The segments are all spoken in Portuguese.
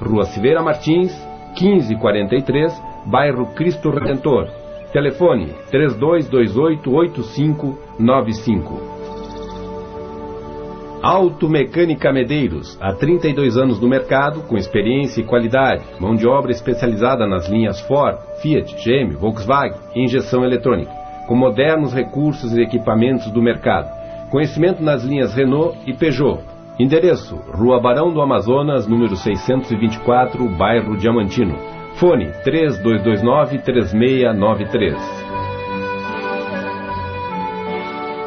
Rua Silveira Martins, 1543, bairro Cristo Redentor. Telefone 3228-8595. Automecânica Medeiros, há 32 anos no mercado, com experiência e qualidade, mão de obra especializada nas linhas Ford, Fiat, GM, Volkswagen e injeção eletrônica, com modernos recursos e equipamentos do mercado. Conhecimento nas linhas Renault e Peugeot. Endereço: Rua Barão do Amazonas, número 624, bairro Diamantino. Fone 3229-3693.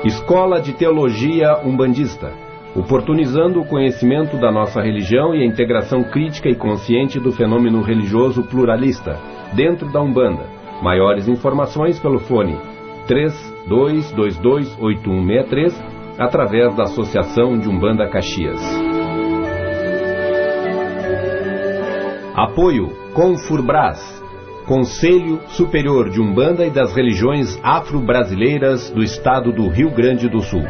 Escola de Teologia Umbandista, oportunizando o conhecimento da nossa religião e a integração crítica e consciente do fenômeno religioso pluralista dentro da Umbanda. Maiores informações pelo fone 32228163, através da Associação de Umbanda Caxias. Apoio Confurbras, Conselho Superior de Umbanda e das Religiões Afro-Brasileiras do Estado do Rio Grande do Sul.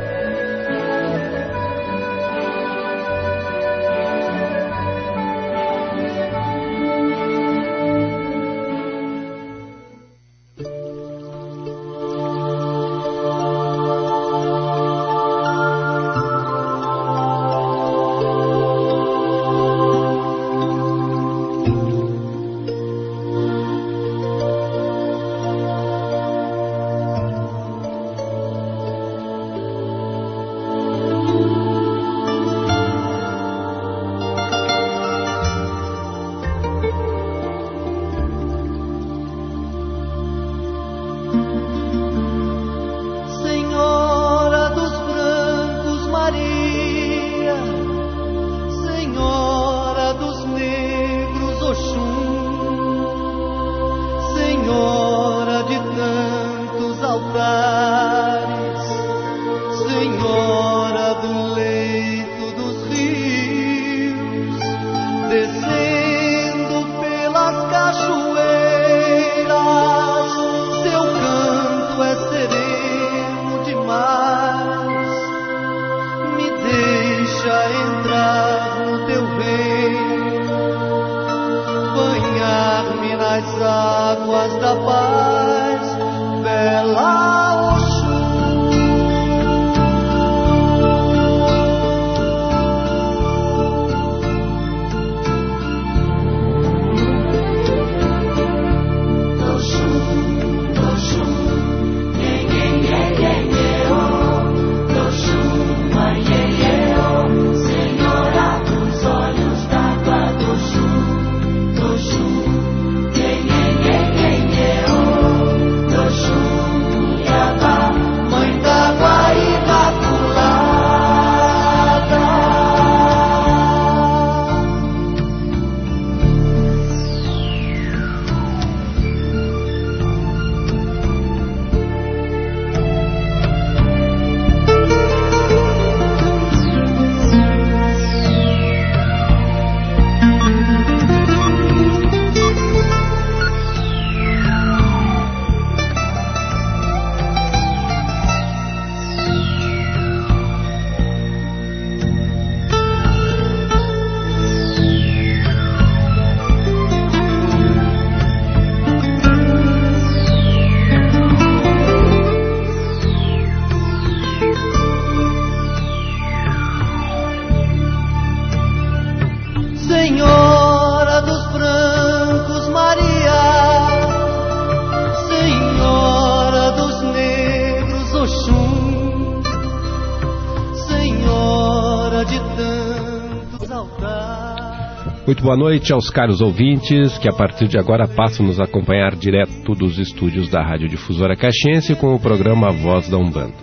Muito boa noite aos caros ouvintes que a partir de agora passam a nos acompanhar direto dos estúdios da Rádio Difusora Caxiense com o programa Voz da Umbanda.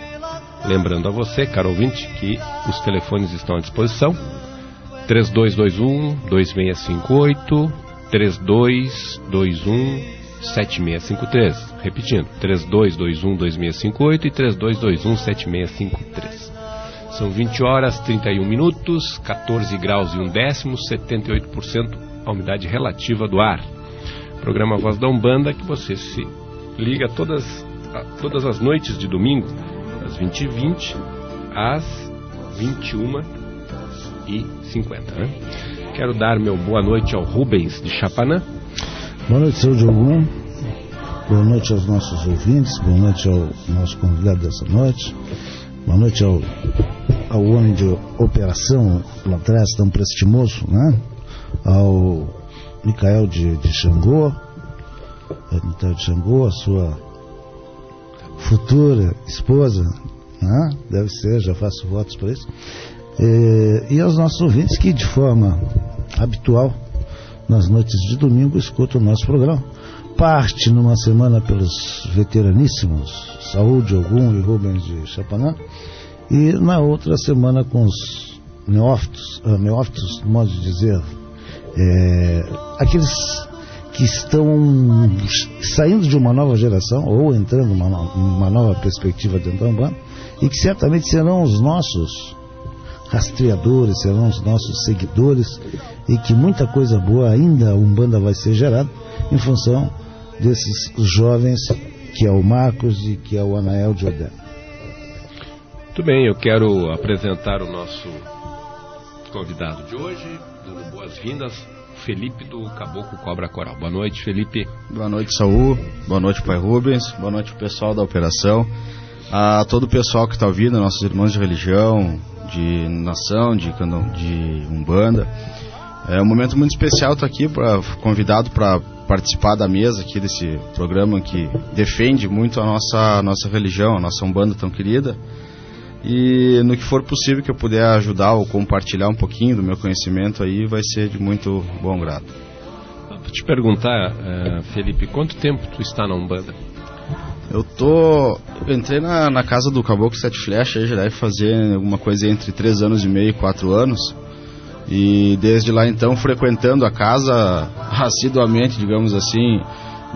Lembrando a você, caro ouvinte, que os telefones estão à disposição: 3221-2658, 3221-7653. Repetindo, 3221-2658 e 3221-7653. São 20 horas, 31 minutos, 14 graus e 1/10, 78% a umidade relativa do ar. Programa Voz da Umbanda, que você se liga todas as noites de domingo, das 20h20 às 21h30. 9h50, né? Quero dar meu boa noite ao Rubens de Chapanã. Boa noite, seu Diogo. Boa noite aos nossos ouvintes. Boa noite ao nosso convidado dessa noite. Boa noite ao homem de operação lá atrás, tão prestimoso, né? Ao Micael de Xangô, a sua futura esposa, né? Deve ser, já faço votos para isso. E aos nossos ouvintes que, de forma habitual, nas noites de domingo, escutam o nosso programa. Parte numa semana pelos veteraníssimos Saúde Ogum e Rubens de Chapanã, e na outra semana com os neófitos, no modo de dizer, aqueles que estão saindo de uma nova geração ou entrando em uma nova perspectiva dentro da Umbanda, e que certamente serão os nossos rastreadores, serão os nossos seguidores, e que muita coisa boa ainda a Umbanda vai ser gerada em função desses jovens, que é o Marcos e que é o Anael de Odé. Muito bem, eu quero apresentar o nosso convidado de hoje, dando boas-vindas, Felipe do Caboclo Cobra Coral. Boa noite, Felipe. Boa noite, Saúl. Boa noite, pai Rubens. Boa noite, pessoal da operação. A todo o pessoal que está ouvindo, nossos irmãos de religião, de nação, de Umbanda. É um momento muito especial estar aqui, convidado para participar da mesa aqui desse programa que defende muito a nossa religião, a nossa Umbanda tão querida. E no que for possível que eu puder ajudar ou compartilhar um pouquinho do meu conhecimento aí, vai ser de muito bom grado. Vou te perguntar, Felipe, quanto tempo tu está na Umbanda? Eu entrei na casa do Caboclo Sete Flechas, já deve fazer alguma coisa entre 3 anos e meio e 4 anos. E desde lá então frequentando a casa assiduamente, digamos assim,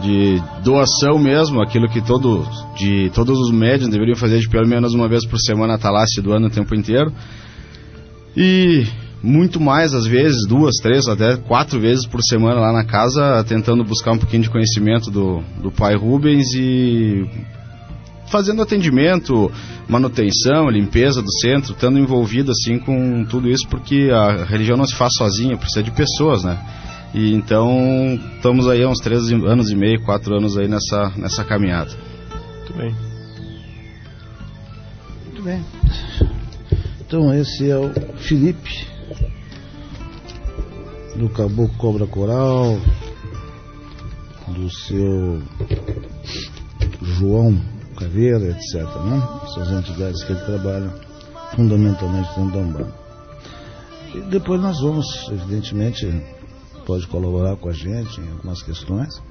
de doação mesmo, aquilo que todos os médiuns deveriam fazer de pelo menos uma vez por semana, estar lá assiduando o tempo inteiro. E muito mais, às vezes, 2, 3, até 4 vezes por semana lá na casa, tentando buscar um pouquinho de conhecimento do pai Rubens e fazendo atendimento, manutenção, limpeza do centro, estando envolvido assim com tudo isso, porque a religião não se faz sozinha, precisa de pessoas, né? E então estamos aí há uns 3 anos e meio, 4 anos aí nessa caminhada. Muito bem. Muito bem. Então esse é o Felipe do Caboclo Cobra Coral, do seu João Caveira, etc., né? Essas entidades que ele trabalha fundamentalmente dentro da Umbanda. E depois nós vamos, evidentemente, pode colaborar com a gente em algumas questões.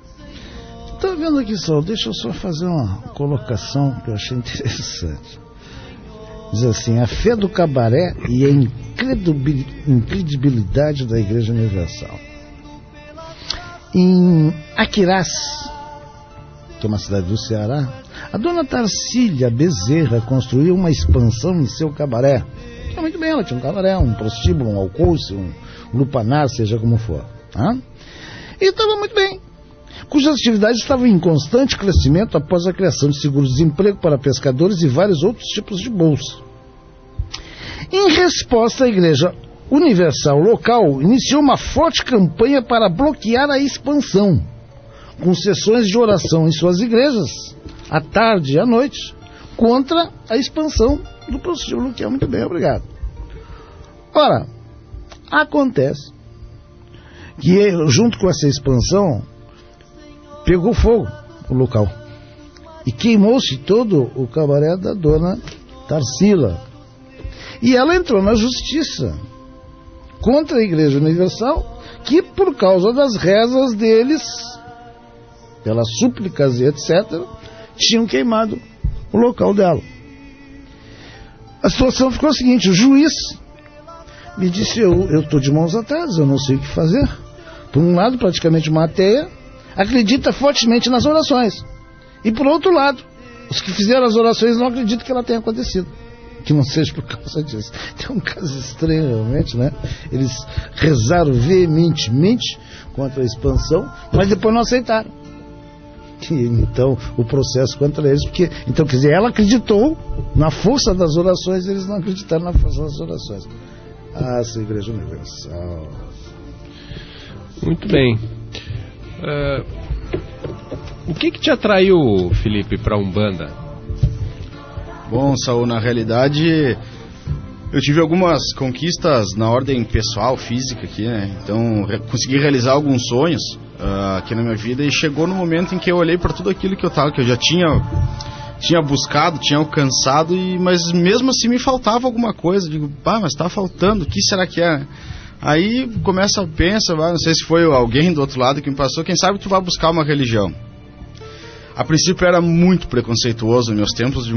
Estou vendo aqui só, deixa eu só fazer uma colocação que eu achei interessante. Diz assim: a fé do cabaré e a incredibilidade da Igreja Universal. Em Aquirás, que é uma cidade do Ceará, a dona Tarsília Bezerra construiu uma expansão em seu cabaré. Que é muito bem, ela tinha um cabaré, um prostíbulo, um alcouce, um lupanar, seja como for. E estava muito bem, cujas atividades estavam em constante crescimento após a criação de seguro-desemprego para pescadores e vários outros tipos de bolsa. Em resposta, a Igreja Universal local iniciou uma forte campanha para bloquear a expansão, com sessões de oração em suas igrejas, à tarde e à noite, contra a expansão do prostíbulo, que é muito bem, obrigado. Ora, acontece que junto com essa expansão pegou fogo o local e queimou-se todo o cabaré da dona Tarsila, e ela entrou na justiça contra a Igreja Universal, que por causa das rezas deles, pelas súplicas e etc., tinham queimado o local dela. A situação ficou a seguinte: o juiz me disse: eu estou de mãos atadas, eu não sei o que fazer. Por um lado, praticamente uma ateia acredita fortemente nas orações, e por outro lado, os que fizeram as orações não acreditam que ela tenha acontecido, que não seja por causa disso. Tem um caso estranho realmente, né? Eles rezaram veementemente contra a expansão, mas depois não aceitaram. E então o processo contra eles, porque, então, quer dizer, ela acreditou na força das orações, eles não acreditaram na força das orações. essa Igreja Universal. Muito bem. O que te atraiu, Felipe, para a Umbanda? Bom, Saul, na realidade eu tive algumas conquistas na ordem pessoal, física aqui, né? Então consegui realizar alguns sonhos aqui na minha vida, e chegou no momento em que eu olhei para tudo aquilo que eu já tinha buscado, tinha alcançado, mas mesmo assim me faltava alguma coisa. Digo, mas está faltando, o que será que é? Aí começa a pensar, não sei se foi alguém do outro lado que me passou, quem sabe tu vai buscar uma religião. A princípio era muito preconceituoso, meus tempos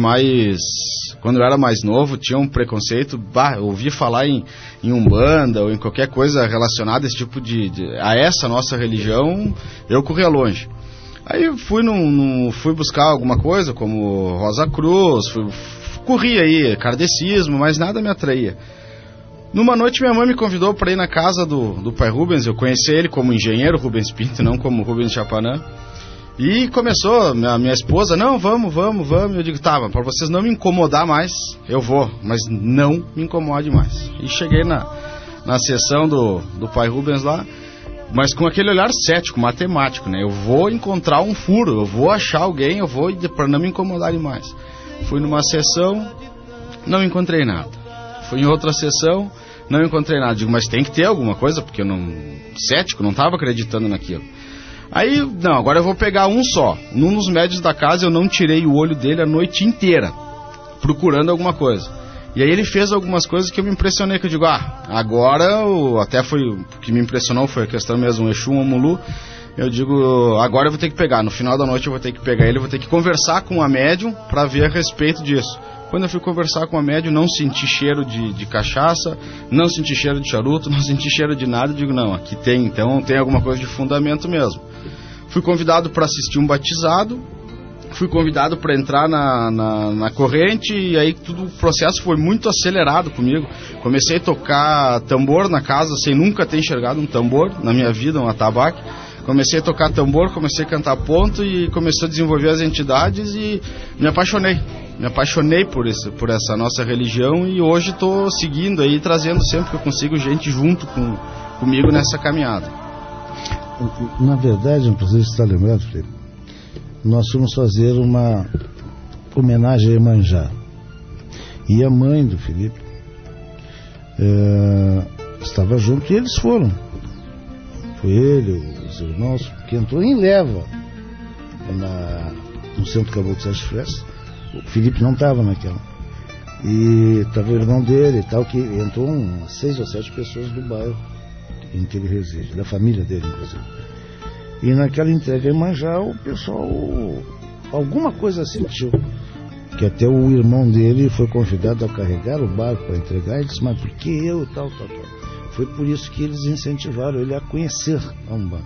quando eu era mais novo, tinha um preconceito, eu ouvia falar em Umbanda ou em qualquer coisa relacionada a esse tipo a essa nossa religião, eu corria longe. Aí eu fui buscar alguma coisa, como Rosa Cruz, corri aí, kardecismo, mas nada me atraía. Numa noite minha mãe me convidou para ir na casa do pai Rubens, eu conheci ele como engenheiro Rubens Pinto, não como Rubens Chapanã. E começou, minha esposa, não, vamos. Eu digo, tá, mas para vocês não me incomodar mais, eu vou, mas não me incomode mais. E cheguei na sessão do pai Rubens lá, mas com aquele olhar cético, matemático, né? Eu vou encontrar um furo, eu vou achar alguém, para não me incomodarem mais. Fui numa sessão, não encontrei nada. Fui em outra sessão, não encontrei nada. Digo, mas tem que ter alguma coisa, porque cético, não estava acreditando naquilo. Aí, agora eu vou pegar um só. Num dos médios da casa eu não tirei o olho dele a noite inteira, procurando alguma coisa. E aí ele fez algumas coisas que eu me impressionei, que eu digo, agora, até foi, o que me impressionou foi a questão mesmo, Exu, Omulu. Eu digo, agora eu vou ter que pegar, no final da noite eu vou ter que pegar ele, vou ter que conversar com a médium para ver a respeito disso. Quando eu fui conversar com a médium, não senti cheiro de cachaça, não senti cheiro de charuto, não senti cheiro de nada. Eu digo, não, aqui então tem alguma coisa de fundamento mesmo. Fui convidado para assistir um batizado, fui convidado para entrar na corrente, e aí o processo foi muito acelerado comigo. Comecei a tocar tambor na casa, sem nunca ter enxergado um tambor na minha vida, um atabaque. Comecei a tocar tambor, comecei a cantar ponto e comecei a desenvolver as entidades e me apaixonei. Me apaixonei por essa nossa religião, e hoje estou seguindo aí, trazendo sempre que eu consigo gente junto comigo nessa caminhada. Na verdade, não precisa estar lembrando, Felipe, nós fomos fazer uma homenagem a Iemanjá. E a mãe do Felipe estava junto, e eles foram. Foi ele, os irmãos, que entrou em leva no Centro Caboclo Sete Frestas. O Felipe não estava naquela. E estava o irmão dele e tal, que entrou 6 ou 7 pessoas do bairro em que ele reside, da família dele, inclusive. E naquela entrega a Iemanjá, o pessoal alguma coisa sentiu, que até o irmão dele foi convidado a carregar o barco para entregar, e disse, mas por que eu e tal. Foi por isso que eles incentivaram ele a conhecer a Umbanda.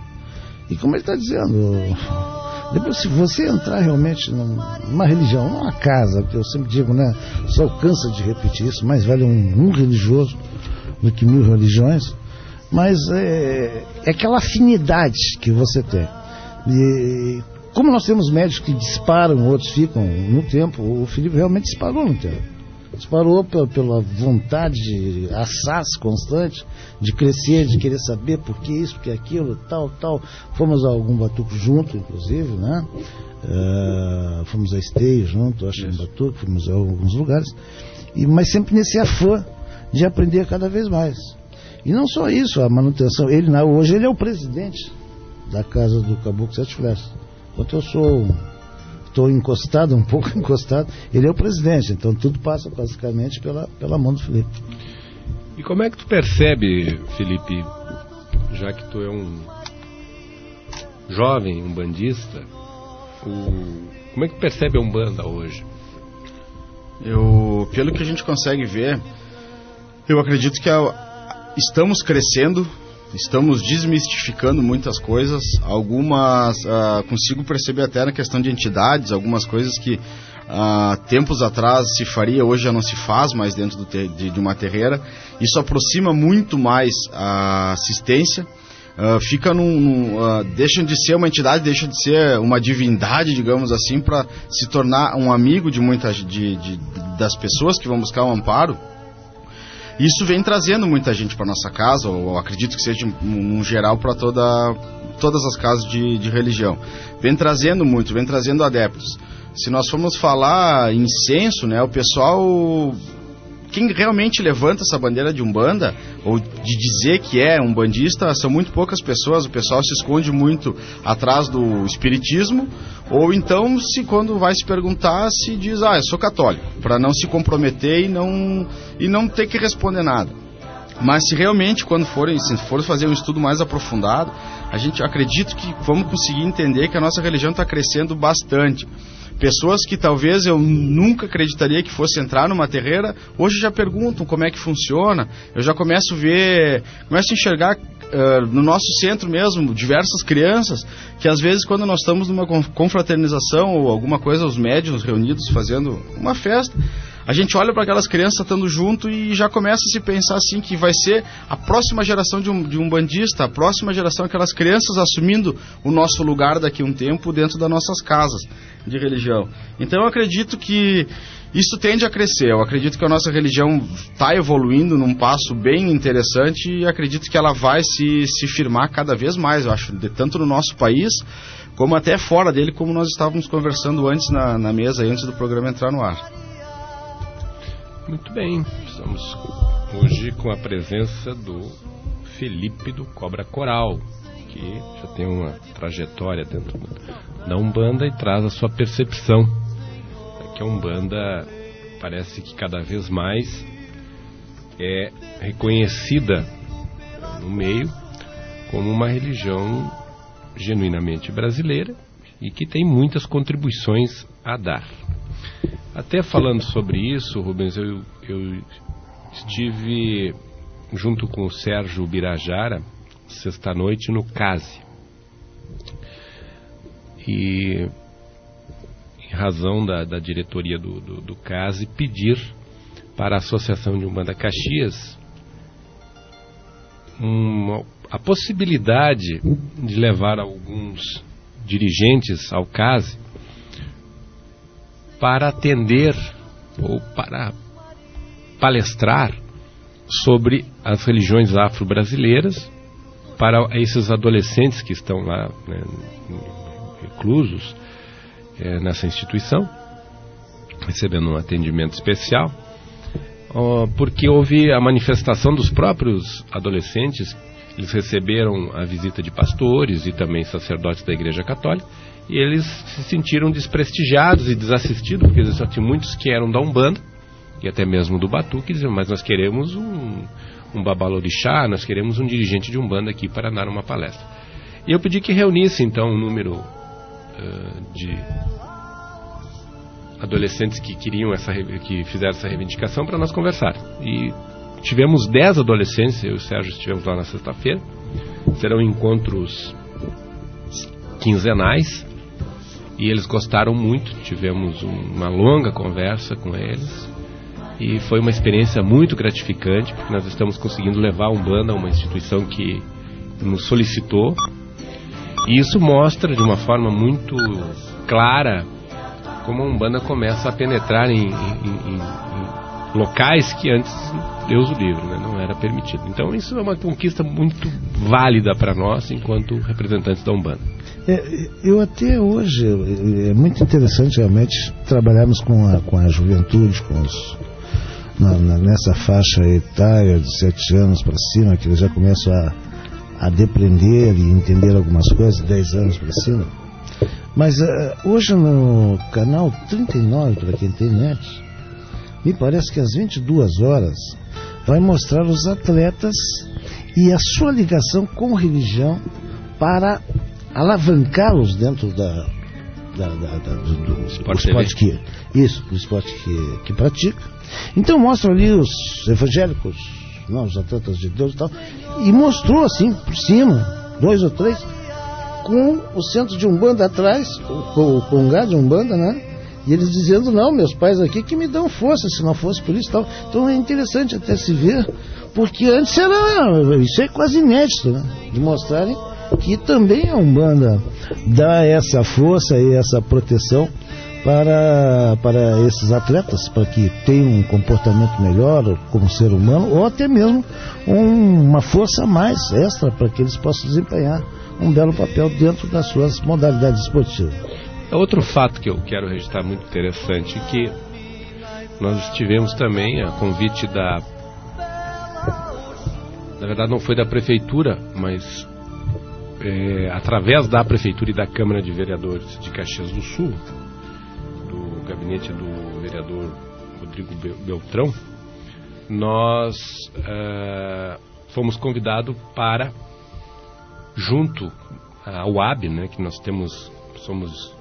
E como ele está dizendo, depois, se você entrar realmente numa religião, numa casa, que eu sempre digo, né, só cansa de repetir isso, mais vale um religioso do que 1000 religiões, mas é aquela afinidade que você tem. E como nós temos médicos que disparam, outros ficam no tempo, o Felipe realmente disparou no tempo. Disparou pela vontade assaz constante de crescer, de querer saber por que isso, por que aquilo, tal. Fomos a algum batuque junto, inclusive, né? Fomos a Esteio junto, acho que em batuque, fomos a alguns lugares. Mas sempre nesse afã de aprender cada vez mais. E não só isso, a manutenção. Hoje ele é o presidente da Casa do Caboclo Sete Frestas. Enquanto eu estou encostado, um pouco encostado, ele é o presidente, então tudo passa basicamente pela mão do Felipe. E como é que tu percebe, Felipe, já que tu é um jovem umbandista, como é que tu percebe a Umbanda hoje? Pelo que a gente consegue ver, eu acredito que estamos crescendo, estamos desmistificando muitas coisas, algumas consigo perceber até na questão de entidades, algumas coisas que tempos atrás se faria, hoje já não se faz mais dentro de uma terreira. Isso aproxima muito mais a assistência, deixa de ser uma entidade, deixa de ser uma divindade, digamos assim, para se tornar um amigo de das pessoas que vão buscar um amparo. Isso vem trazendo muita gente para nossa casa, ou acredito que seja um geral para todas as casas de religião. Vem trazendo adeptos. Se nós formos falar em censo, né, o pessoal, quem realmente levanta essa bandeira de Umbanda, ou de dizer que é umbandista, são muito poucas pessoas. O pessoal se esconde muito atrás do espiritismo, ou então, quando vai se perguntar, se diz, eu sou católico, para não se comprometer e não ter que responder nada. Mas se realmente, se for fazer um estudo mais aprofundado, a gente acredita que vamos conseguir entender que a nossa religião está crescendo bastante. Pessoas que talvez eu nunca acreditaria que fosse entrar numa terreira, hoje já perguntam como é que funciona. Eu já começo a enxergar no nosso centro mesmo, diversas crianças, que às vezes quando nós estamos numa confraternização ou alguma coisa, os médiuns reunidos fazendo uma festa, a gente olha para aquelas crianças estando junto e já começa a se pensar assim, que vai ser a próxima geração de um bandista, a próxima geração, aquelas crianças assumindo o nosso lugar daqui a um tempo dentro das nossas casas de religião. Então eu acredito que isso tende a crescer. Eu acredito que a nossa religião está evoluindo num passo bem interessante e acredito que ela vai se firmar cada vez mais, eu acho, tanto no nosso país como até fora dele, como nós estávamos conversando antes na mesa, antes do programa entrar no ar. Muito bem, estamos hoje com a presença do Felipe do Cobra Coral, que já tem uma trajetória dentro da Umbanda e traz a sua percepção. Que a Umbanda parece que cada vez mais é reconhecida no meio como uma religião genuinamente brasileira e que tem muitas contribuições a dar. Até falando sobre isso, Rubens, eu estive junto com o Sérgio Birajara sexta-noite no CASE. E em razão da diretoria do CASE pedir para a Associação de Umbanda Caxias a possibilidade de levar alguns dirigentes ao CASE para atender ou para palestrar sobre as religiões afro-brasileiras para esses adolescentes que estão lá, né, reclusos nessa instituição, recebendo um atendimento especial, porque houve a manifestação dos próprios adolescentes. Eles receberam a visita de pastores e também sacerdotes da Igreja Católica, e eles se sentiram desprestigiados e desassistidos, porque já tinha muitos que eram da Umbanda, e até mesmo do Batuque, que diziam, mas nós queremos um babalorixá, nós queremos um dirigente de Umbanda aqui para dar uma palestra. E eu pedi que reunisse então um número de adolescentes que queriam que fizeram essa reivindicação para nós conversar. E tivemos 10 adolescentes, eu e o Sérgio estivemos lá na sexta-feira. Serão encontros quinzenais e eles gostaram muito. Tivemos uma longa conversa com eles e foi uma experiência muito gratificante, porque nós estamos conseguindo levar a Umbanda a uma instituição que nos solicitou, e isso mostra de uma forma muito clara como a Umbanda começa a penetrar em locais que antes, Deus o livre, né, não era permitido. Então isso é uma conquista muito válida para nós enquanto representantes da Umbanda. Eu até hoje, é muito interessante realmente trabalharmos com a juventude, nessa faixa etária de 7 anos para cima, que eles já começam a depreender e entender algumas coisas, 10 anos para cima. Mas hoje no canal 39, para quem tem net, me parece que às 22 horas vai mostrar os atletas e a sua ligação com religião para alavancá-los dentro do esporte do esporte que pratica. Então mostra ali os evangélicos, os atletas de Deus e tal, e mostrou assim por cima 2 ou 3 com o centro de Umbanda atrás, o congá de Umbanda, né? E eles dizendo, não, meus pais aqui que me dão força, se não fosse por isso e tal. Então é interessante até se ver, porque antes isso é quase inédito, né? De mostrarem que também a Umbanda dá essa força e essa proteção para esses atletas, para que tenham um comportamento melhor como ser humano, ou até mesmo uma força a mais extra para que eles possam desempenhar um belo papel dentro das suas modalidades esportivas. Outro fato que eu quero registrar muito interessante, que nós tivemos também a convite na verdade não foi da prefeitura, mas através da prefeitura e da Câmara de Vereadores de Caxias do Sul, do gabinete do vereador Rodrigo Beltrão, nós fomos convidados para, junto ao UAB, né, que nós somos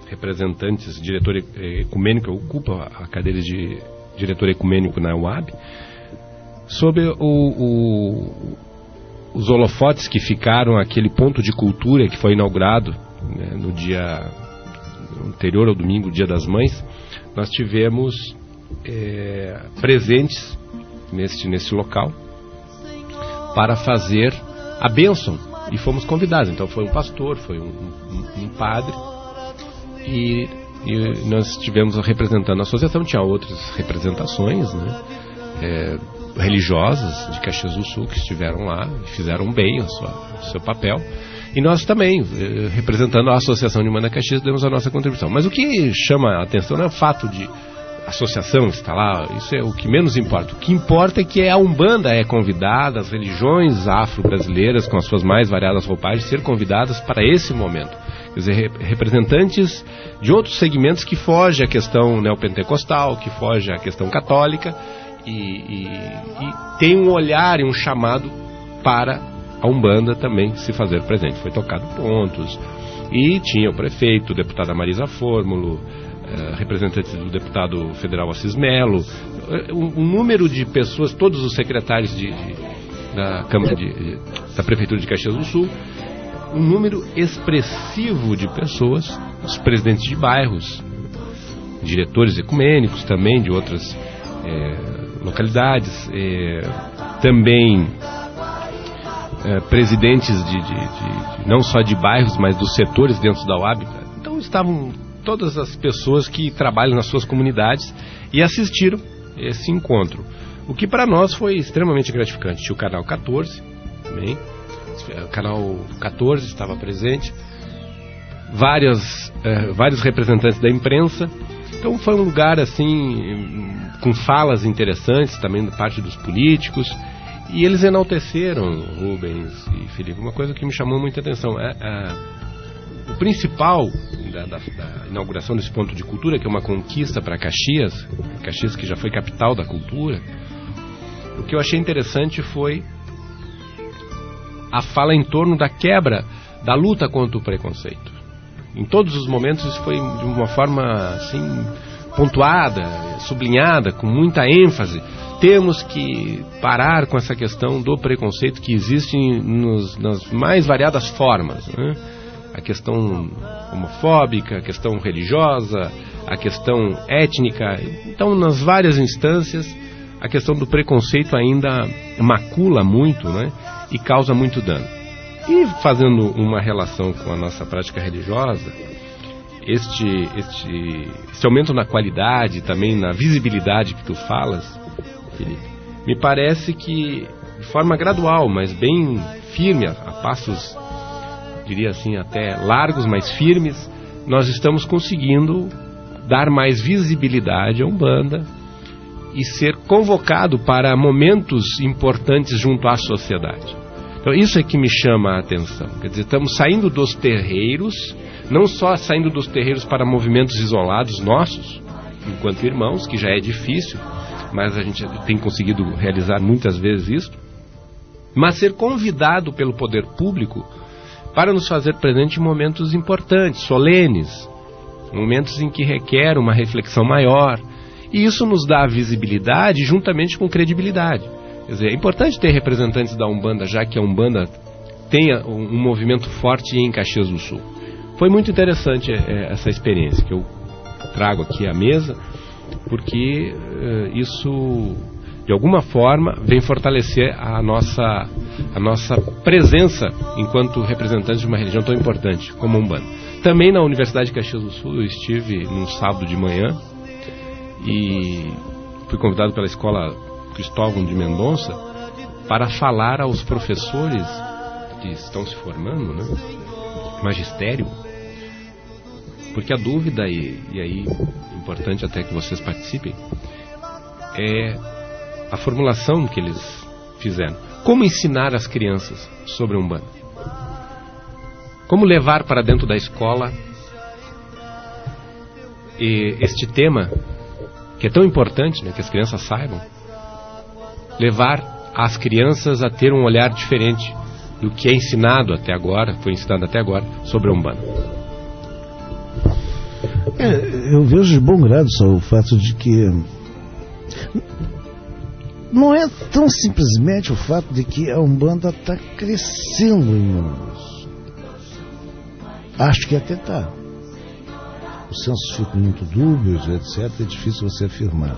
representantes, diretor ecumênico, ocupa a cadeira de diretor ecumênico na UAB, sobre os holofotes que ficaram, aquele ponto de cultura que foi inaugurado, né, no dia anterior ao domingo, Dia das Mães. Nós tivemos presentes nesse local para fazer a bênção, e fomos convidados. Então foi um pastor, foi um padre, e nós estivemos representando a associação. Tinha outras representações, né, religiosas de Caxias do Sul que estiveram lá e fizeram bem o seu papel. E nós também, representando a Associação de Umbanda Caxias, demos a nossa contribuição. Mas o que chama a atenção não é o fato de a associação estar lá, isso é o que menos importa. O que importa é que a Umbanda é convidada, as religiões afro-brasileiras, com as suas mais variadas roupagens, ser convidadas para esse momento. Quer dizer, representantes de outros segmentos que fogem à questão neopentecostal, que fogem à questão católica, e tem um olhar e um chamado para a Umbanda também se fazer presente. Foi tocado pontos, e tinha o prefeito, o deputado Marisa Fórmulo, representantes do deputado federal Assis Melo, um número de pessoas, todos os secretários da Câmara da Prefeitura de Caxias do Sul, um número expressivo de pessoas, os presidentes de bairros, diretores ecumênicos também de outras localidades, também presidentes não só de bairros, mas dos setores dentro da UAB. Então estavam todas as pessoas que trabalham nas suas comunidades e assistiram esse encontro, o que para nós foi extremamente gratificante. Tinha o Canal 14 também, o Canal 14 estava presente, vários representantes da imprensa. Então foi um lugar assim, com falas interessantes também da parte dos políticos, e eles enalteceram, Rubens e Felipe, uma coisa que me chamou muita atenção. O principal da inauguração desse ponto de cultura, que é uma conquista para Caxias que já foi capital da cultura, o que eu achei interessante foi a fala em torno da quebra da luta contra o preconceito. Em todos os momentos isso foi de uma forma assim, pontuada, sublinhada, com muita ênfase. Temos que parar com essa questão do preconceito que existe nas mais variadas formas, né? A questão homofóbica, a questão religiosa, a questão étnica. Então, nas várias instâncias, a questão do preconceito ainda macula muito, né? E causa muito dano. E fazendo uma relação com a nossa prática religiosa, este aumento na qualidade, também na visibilidade que tu falas, Felipe, me parece que de forma gradual, mas bem firme, a passos, diria assim, até largos, mas firmes, nós estamos conseguindo dar mais visibilidade à Umbanda e ser convocado para momentos importantes junto à sociedade. Então isso é que me chama a atenção. Quer dizer, estamos saindo dos terreiros, não só saindo dos terreiros para movimentos isolados nossos, enquanto irmãos, que já é difícil, mas a gente tem conseguido realizar muitas vezes isso, mas ser convidado pelo poder público para nos fazer presente em momentos importantes, solenes, momentos em que requer uma reflexão maior, e isso nos dá visibilidade juntamente com credibilidade. Quer dizer, é importante ter representantes da Umbanda, já que a Umbanda tenha um movimento forte em Caxias do Sul. Foi muito interessante essa experiência que eu trago aqui à mesa, porque isso, de alguma forma, vem fortalecer a nossa presença enquanto representantes de uma religião tão importante como a Umbanda. Também na Universidade de Caxias do Sul eu estive num sábado de manhã e fui convidado pela Escola Cristóvão de Mendonça para falar aos professores que estão se formando, né? Magistério, porque a dúvida, e aí é importante até que vocês participem, é a formulação que eles fizeram. Como ensinar as crianças sobre a Umbanda? Como levar para dentro da escola este tema, que é tão importante, né, que as crianças saibam, levar as crianças a ter um olhar diferente do que é ensinado até agora, foi ensinado até agora, sobre a Umbanda. Eu vejo de bom grado só o fato de que não é tão simplesmente o fato de que a Umbanda está crescendo em números. Acho que até está. Os censos ficam muito dúbios, etc. É difícil você afirmar.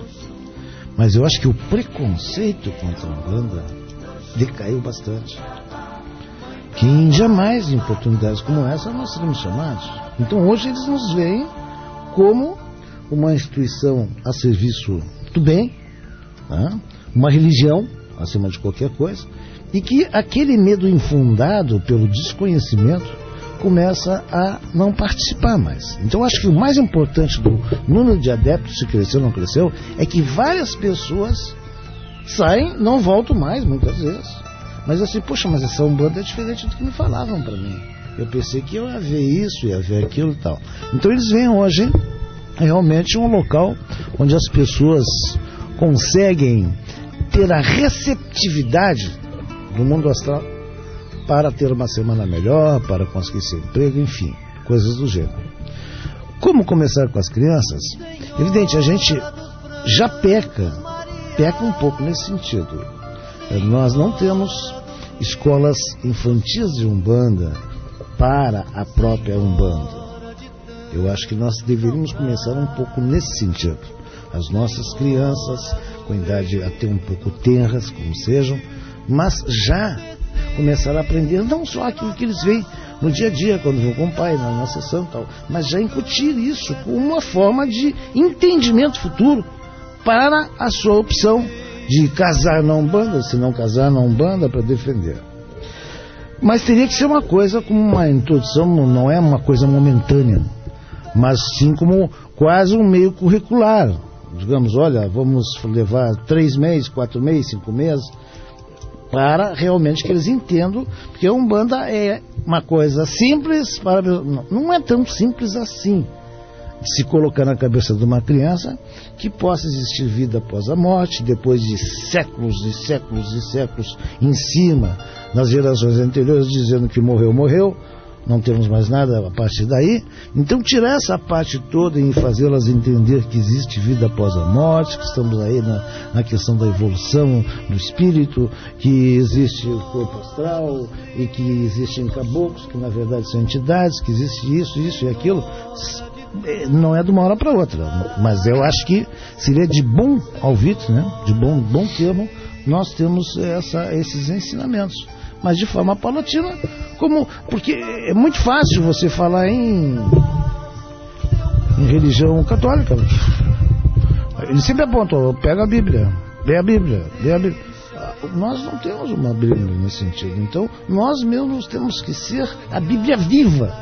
Mas eu acho que o preconceito contra a Umbanda decaiu bastante. Que jamais em oportunidades como essa nós seremos chamados. Então hoje eles nos veem como uma instituição a serviço do bem, né? Uma religião acima de qualquer coisa, e que aquele medo infundado pelo desconhecimento começa a não participar mais. Então acho que o mais importante do número de adeptos, se cresceu ou não cresceu, é que várias pessoas saem, não voltam mais muitas vezes, mas assim, poxa, mas essa Umbanda é diferente do que me falavam para mim. Eu pensei que eu ia ver isso, ia ver aquilo e tal. Então eles veem hoje realmente um local onde as pessoas conseguem ter a receptividade do mundo astral para ter uma semana melhor, para conseguir seu emprego, enfim, coisas do gênero. Como começar com as crianças? Evidente, a gente já peca um pouco nesse sentido. Nós não temos escolas infantis de Umbanda para a própria Umbanda. Eu acho que nós deveríamos começar um pouco nesse sentido. As nossas crianças, com idade até um pouco tenras, como sejam, mas já começar a aprender não só aquilo que eles veem no dia a dia, quando vão com o pai, na sessão e tal, mas já incutir isso como uma forma de entendimento futuro para a sua opção de casar na Umbanda, se não casar na Umbanda, para defender. Mas teria que ser uma coisa como uma introdução, não é uma coisa momentânea, mas sim como quase um meio curricular. Digamos, olha, vamos levar 3 meses, 4 meses, 5 meses, para realmente que eles entendam, porque a Umbanda é uma coisa simples, não é tão simples assim, de se colocar na cabeça de uma criança que possa existir vida após a morte, depois de séculos e séculos e séculos em cima, nas gerações anteriores, dizendo que morreu, não temos mais nada a partir daí. Então tirar essa parte toda e fazê-las entender que existe vida após a morte, que estamos aí na questão da evolução do espírito, que existe o corpo astral e que existem caboclos, que na verdade são entidades, que existe isso e aquilo. Não é de uma hora para outra, mas eu acho que seria de bom alvite, né? De bom termo, nós temos esses ensinamentos, mas de forma paulatina, porque é muito fácil você falar em religião católica. Eles sempre apontam, pega a Bíblia, lê a Bíblia. Nós não temos uma Bíblia nesse sentido, então nós mesmos temos que ser a Bíblia viva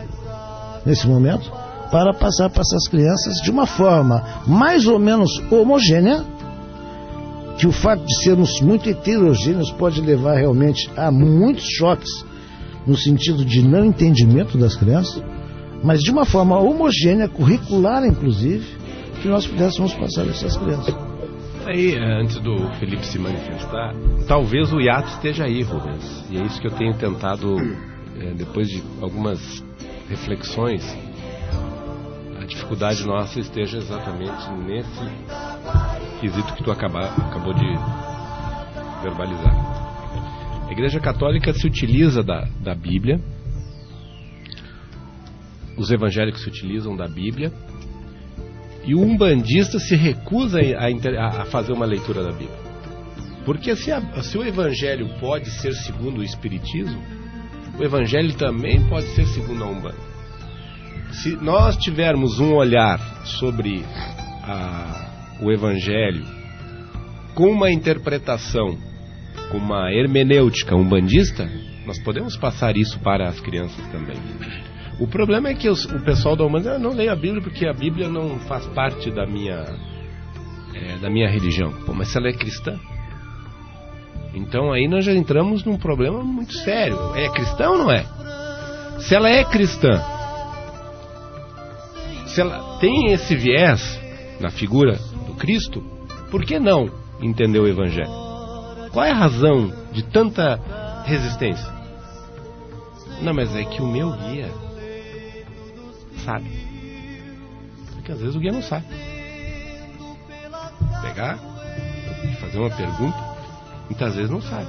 nesse momento, para passar para essas crianças de uma forma mais ou menos homogênea, que o fato de sermos muito heterogêneos pode levar realmente a muitos choques no sentido de não entendimento das crianças, mas de uma forma homogênea, curricular inclusive, que nós pudéssemos passar a essas crianças. Aí, antes do Felipe se manifestar, talvez o hiato esteja aí, Rubens, e é isso que eu tenho tentado, depois de algumas reflexões, a dificuldade nossa esteja exatamente nesse quesito que tu acabou de verbalizar. A Igreja Católica se utiliza da Bíblia, os evangélicos se utilizam da Bíblia, e o umbandista se recusa a fazer uma leitura da Bíblia. Porque se o Evangelho pode ser segundo o Espiritismo, o Evangelho também pode ser segundo a Umbanda. Se nós tivermos um olhar sobre o Evangelho com uma interpretação, com uma hermenêutica umbandista, nós podemos passar isso para as crianças também. O problema é que o pessoal da Umbanda não leio a Bíblia porque a Bíblia não faz parte da minha religião. Pô, mas se ela é cristã? Então aí nós já entramos num problema muito sério. É cristã ou não é? Se ela é cristã, se ela tem esse viés na figura do Cristo, por que não entender o Evangelho? Qual é a razão de tanta resistência? Não, mas é que o meu guia sabe. Porque às vezes o guia não sabe. Pegar e fazer uma pergunta, muitas vezes não sabe.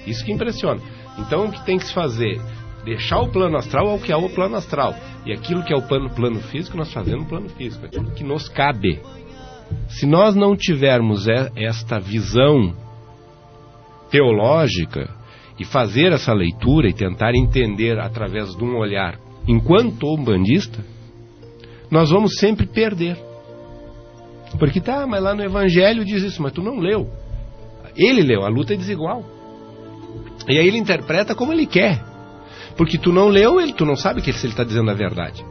Isso que impressiona. Então o que tem que se fazer? Deixar o plano astral ao que é o plano astral. E aquilo que é o plano físico, nós fazemos no plano físico. Aquilo que nos cabe. Se nós não tivermos esta visão teológica e fazer essa leitura e tentar entender através de um olhar enquanto umbandista, nós vamos sempre perder. Porque mas lá no Evangelho diz isso, mas tu não leu. Ele leu, a luta é desigual. E aí ele interpreta como ele quer. Porque tu não leu, tu não sabe se ele está dizendo a verdade.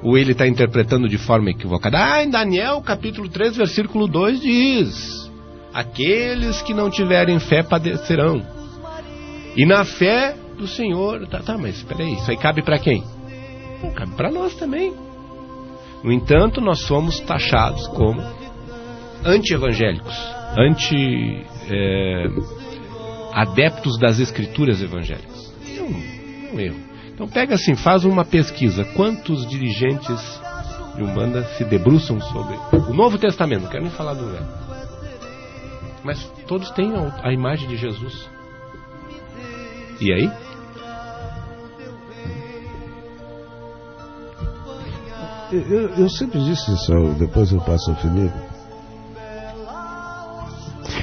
Ou ele está interpretando de forma equivocada. Em Daniel capítulo 3, versículo 2 diz: aqueles que não tiverem fé padecerão. E na fé do Senhor... Tá, mas espera aí, isso aí cabe para quem? Não, cabe para nós também. No entanto, nós somos taxados como anti-evangélicos, adeptos das escrituras evangélicas. É um erro. Então pega assim, faz uma pesquisa. Quantos dirigentes de Umbanda se debruçam sobre o Novo Testamento? Não quero nem falar do Velho. Mas todos têm a imagem de Jesus. E aí? Eu sempre disse isso, depois eu passo ao Felipe,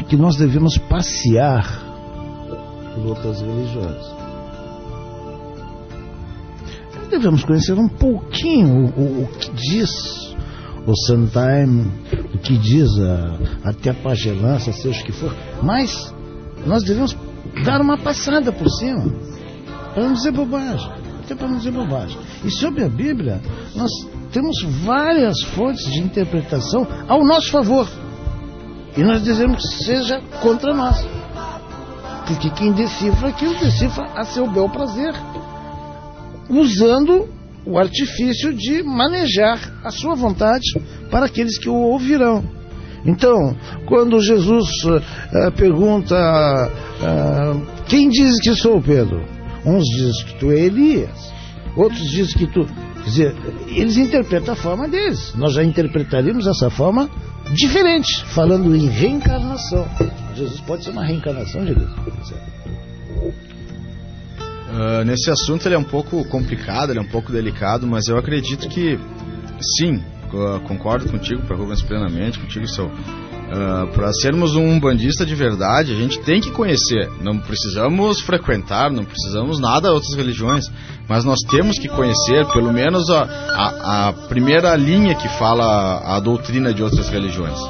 que nós devemos passear por outras religiões. Devemos conhecer um pouquinho o que diz o Santaime, o que diz até a pagelança, seja o que for, mas nós devemos dar uma passada por cima, para não dizer bobagem, até para não dizer bobagem. E sobre a Bíblia, nós temos várias fontes de interpretação ao nosso favor, e nós dizemos que seja contra nós, porque quem decifra aquilo, decifra a seu bel prazer, usando o artifício de manejar a sua vontade para aqueles que o ouvirão. Então, quando Jesus pergunta, quem diz que sou, Pedro? Uns dizem que tu é Elias, outros dizem que tu... Quer dizer, eles interpretam a forma deles. Nós já interpretaríamos essa forma diferente, falando em reencarnação. Jesus pode ser uma reencarnação de Deus. Nesse assunto ele é um pouco complicado, ele é um pouco delicado, mas eu acredito que sim, concordo contigo, Rubens, plenamente contigo, Sal. Para sermos um umbandista de verdade, a gente tem que conhecer, não precisamos frequentar, não precisamos nada de outras religiões, mas nós temos que conhecer pelo menos a primeira linha que fala a doutrina de outras religiões,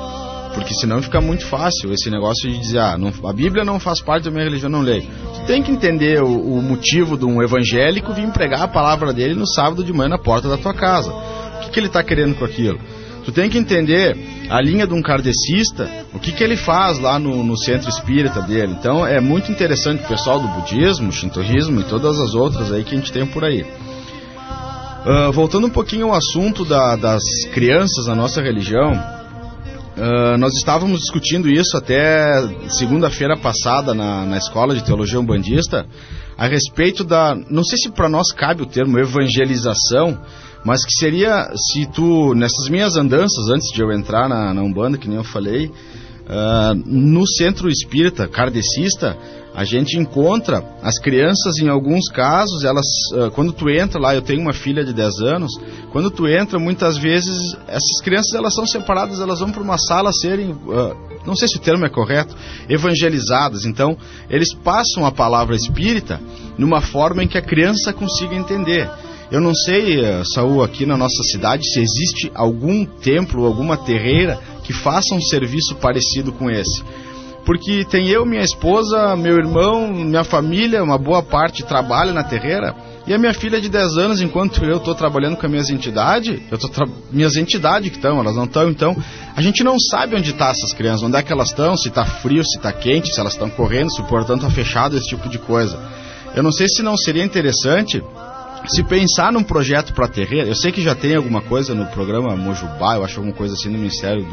porque senão fica muito fácil esse negócio de dizer, a Bíblia não faz parte da minha religião, não leio. Tu tem que entender o motivo de um evangélico vir pregar a palavra dele no sábado de manhã na porta da tua casa. O que ele está querendo com aquilo? Tu tem que entender a linha de um kardecista, o que ele faz lá no centro espírita dele. Então é muito interessante o pessoal do budismo, shintoísmo e todas as outras aí que a gente tem por aí. Voltando um pouquinho ao assunto das crianças na nossa religião, nós estávamos discutindo isso até segunda-feira passada na Escola de Teologia Umbandista, a respeito não sei se para nós cabe o termo evangelização, mas que seria, se tu, nessas minhas andanças, antes de eu entrar na Umbanda, que nem eu falei, no centro espírita kardecista, A gente encontra as crianças, em alguns casos, elas, quando tu entra lá, eu tenho uma filha de 10 anos, quando tu entra, muitas vezes, essas crianças, elas são separadas, elas vão para uma sala serem, não sei se o termo é correto, evangelizadas. Então, eles passam a palavra espírita numa forma em que a criança consiga entender. Eu não sei, Saul, aqui na nossa cidade, se existe algum templo, alguma terreira que faça um serviço parecido com esse. Porque tem eu, minha esposa, meu irmão, minha família, uma boa parte trabalha na terreira, e a minha filha de 10 anos, enquanto eu estou trabalhando com as minhas entidades, minhas entidades que estão, elas não estão, então, a gente não sabe onde estão essas crianças, onde é que elas estão, se está frio, se está quente, se elas estão correndo, se o portão está fechado, esse tipo de coisa. Eu não sei se não seria interessante se pensar num projeto para terreira. Eu sei que já tem alguma coisa no programa Mojubá, eu acho alguma coisa assim no Ministério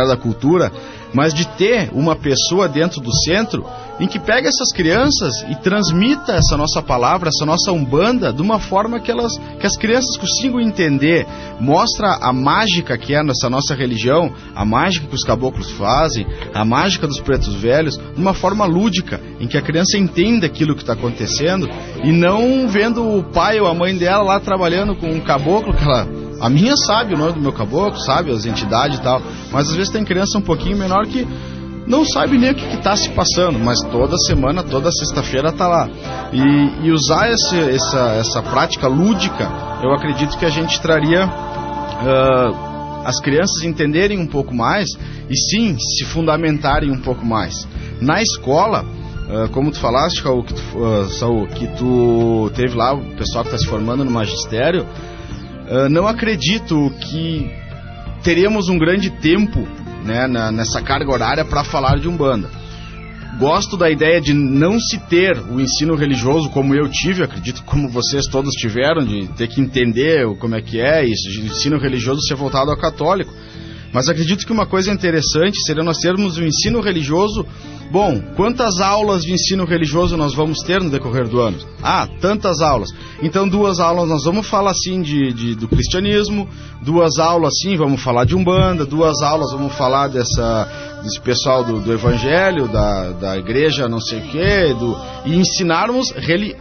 da Cultura, mas de ter uma pessoa dentro do centro em que pega essas crianças e transmita essa nossa palavra, essa nossa umbanda, de uma forma que as crianças consigam entender, mostra a mágica que é nessa nossa religião, a mágica que os caboclos fazem, a mágica dos pretos velhos, de uma forma lúdica, em que a criança entenda aquilo que está acontecendo, e não vendo o pai ou a mãe dela lá trabalhando com um caboclo, que a minha sabe o nome do meu caboclo, sabe as entidades e tal, mas às vezes tem criança um pouquinho menor que não sabe nem o que está se passando, mas toda semana, toda sexta-feira está lá. E usar essa prática lúdica, eu acredito que a gente traria as crianças entenderem um pouco mais e sim, se fundamentarem um pouco mais. Na escola, como tu falaste, Saul, que tu teve lá o pessoal que está se formando no magistério, não acredito que teremos um grande tempo, né, nessa carga horária para falar de Umbanda. Gosto da ideia de não se ter o ensino religioso como eu tive, acredito como vocês todos tiveram, de ter que entender como é que é isso, de ensino religioso ser voltado ao católico. Mas acredito que uma coisa interessante seria nós termos o ensino religioso. Bom, quantas aulas de ensino religioso nós vamos ter no decorrer do ano? Tantas aulas. Então 2 aulas nós vamos falar assim do cristianismo, 2 aulas assim vamos falar de Umbanda, 2 aulas vamos falar desse pessoal do evangelho, da igreja não sei o quê, e ensinarmos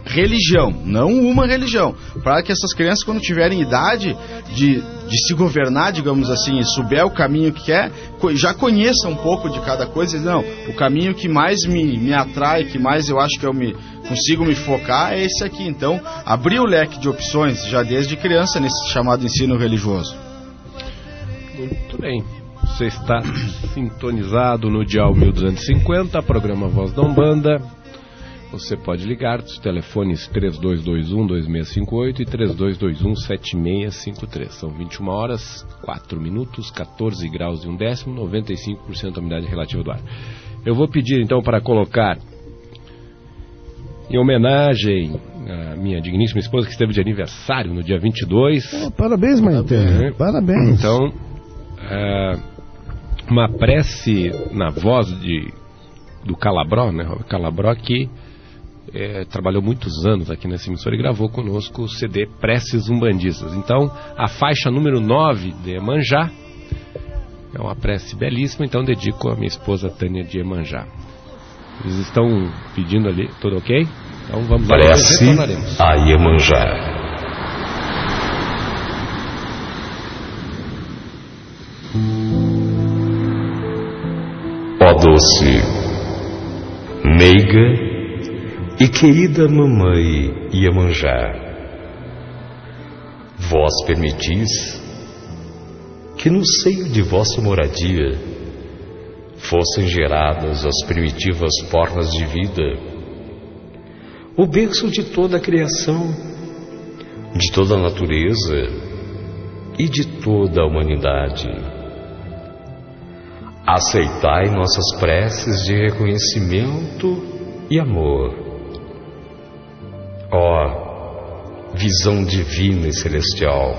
religião, não uma religião, para que essas crianças, quando tiverem idade de se governar, digamos assim, e souber o caminho que quer, já conheça um pouco de cada coisa. Não, o caminho que mais me atrai, que mais eu acho que eu consigo me focar é esse aqui. Então, abrir o leque de opções já desde criança nesse chamado ensino religioso. Muito bem. Você está sintonizado no dial 1250, programa Voz da Umbanda. Você pode ligar os telefones 3221-2658 e 3221-7653. São 21 horas, 4 minutos, 14 graus e 1 décimo, 95% da umidade relativa do ar. Eu vou pedir então para colocar, em homenagem à minha digníssima esposa que esteve de aniversário no dia 22. Parabéns, mãe. Parabéns. Então, uma prece na voz do Calabró, né? Calabró que trabalhou muitos anos aqui nessa emissora e gravou conosco o CD Preces Umbandistas. Então, a faixa número 9 de Iemanjá é uma prece belíssima, então dedico a minha esposa Tânia de Iemanjá. Eles estão pedindo ali, tudo ok? Então vamos lá. Prece a Iemanjá. Ó doce, meiga e querida mamãe Iemanjá, vós permitis que no seio de vossa moradia fossem geradas as primitivas formas de vida, o berço de toda a criação, de toda a natureza e de toda a humanidade. Aceitai nossas preces de reconhecimento e amor. Ó visão divina e celestial,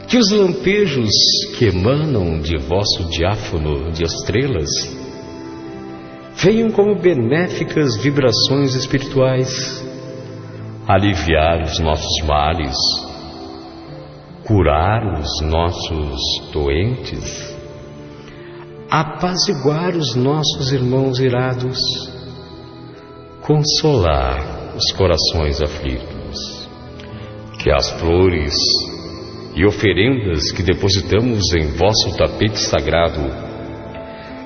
que os lampejos que emanam de vosso diáfano de estrelas venham como benéficas vibrações espirituais aliviar os nossos males, curar os nossos doentes, apaziguar os nossos irmãos irados, consolar os corações aflitos. Que as flores e oferendas que depositamos em vosso tapete sagrado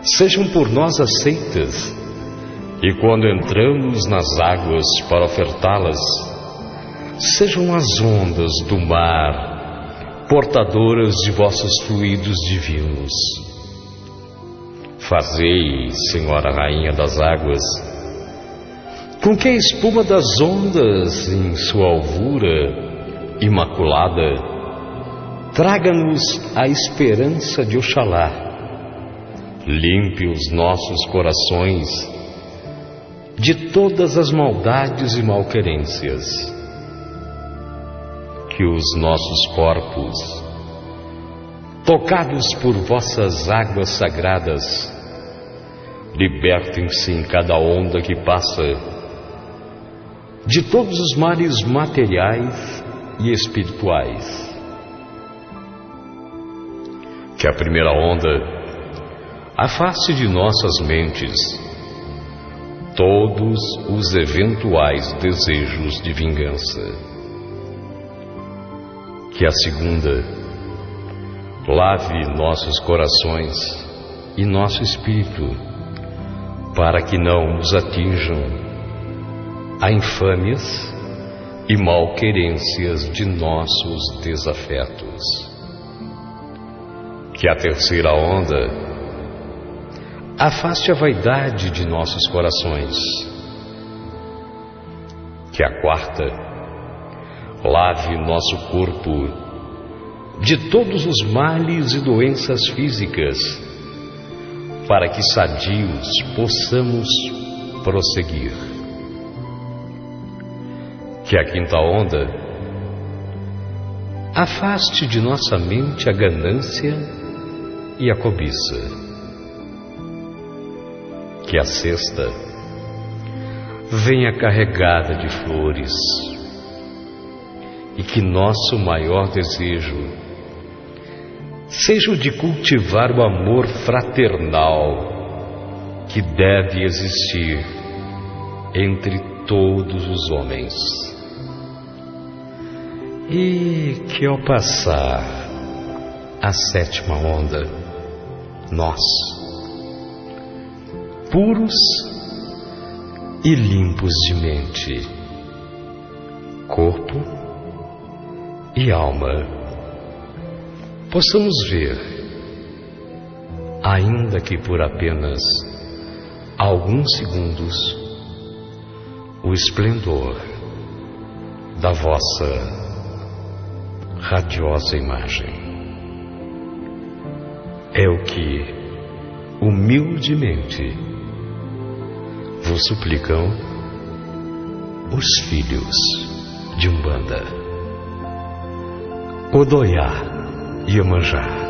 sejam por nós aceitas, e quando entramos nas águas para ofertá-las, sejam as ondas do mar portadoras de vossos fluidos divinos. Fazei, Senhora Rainha das Águas, com que a espuma das ondas, em sua alvura imaculada, traga-nos a esperança de Oxalá. Limpe os nossos corações de todas as maldades e malquerências. Que os nossos corpos, tocados por vossas águas sagradas, libertem-se em cada onda que passa de todos os males materiais e espirituais. Que a primeira onda afaste de nossas mentes todos os eventuais desejos de vingança. Que a segunda lave nossos corações e nosso espírito, para que não nos atinjam a infâmias e malquerências de nossos desafetos. Que a terceira onda afaste a vaidade de nossos corações. Que a quarta lave nosso corpo de todos os males e doenças físicas, para que sadios possamos prosseguir. Que a quinta onda afaste de nossa mente a ganância e a cobiça. Que a sexta venha carregada de flores, e que nosso maior desejo seja o de cultivar o amor fraternal que deve existir entre todos os homens. E que ao passar a sétima onda, nós, puros e limpos de mente, corpo e alma, possamos ver, ainda que por apenas alguns segundos, o esplendor da vossa radiosa imagem. É o que humildemente vos suplicam os filhos de Umbanda, Odoiá e Iemanjá.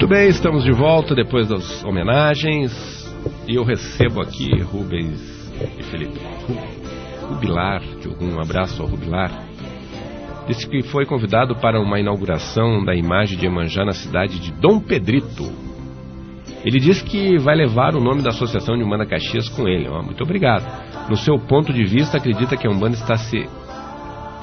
Muito bem, estamos de volta depois das homenagens e eu recebo aqui Rubens e Felipe. Rubilar, um abraço ao Rubilar. Disse que foi convidado para uma inauguração da imagem de Iemanjá na cidade de Dom Pedrito. Ele disse que vai levar o nome da Associação de Umbanda Caxias com ele. Muito obrigado. No seu ponto de vista, acredita que a Umbanda está se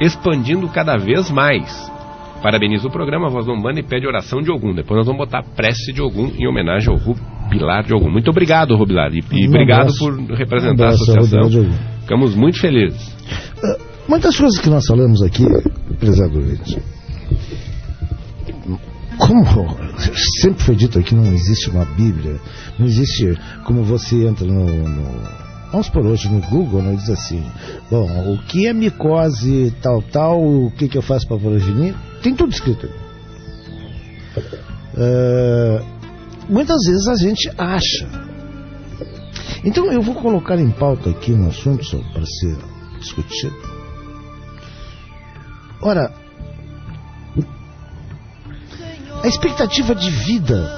expandindo cada vez mais. Parabeniza o programa Voz da Umbanda e pede oração de Ogum. Depois nós vamos botar a prece de Ogum em homenagem ao Rubilar de Ogum. Muito obrigado, Rubilar, e obrigado por representar a associação. Ficamos muito felizes. Muitas coisas que nós falamos aqui, prezado ouvinte, como sempre foi dito aqui, não existe uma Bíblia, não existe como você entra vamos por hoje no Google, diz assim, bom, o que é micose tal, o que eu faço para prevenir? Tem tudo escrito. Muitas vezes a gente acha. Então eu vou colocar em pauta aqui um assunto para ser discutido. Ora, a expectativa de vida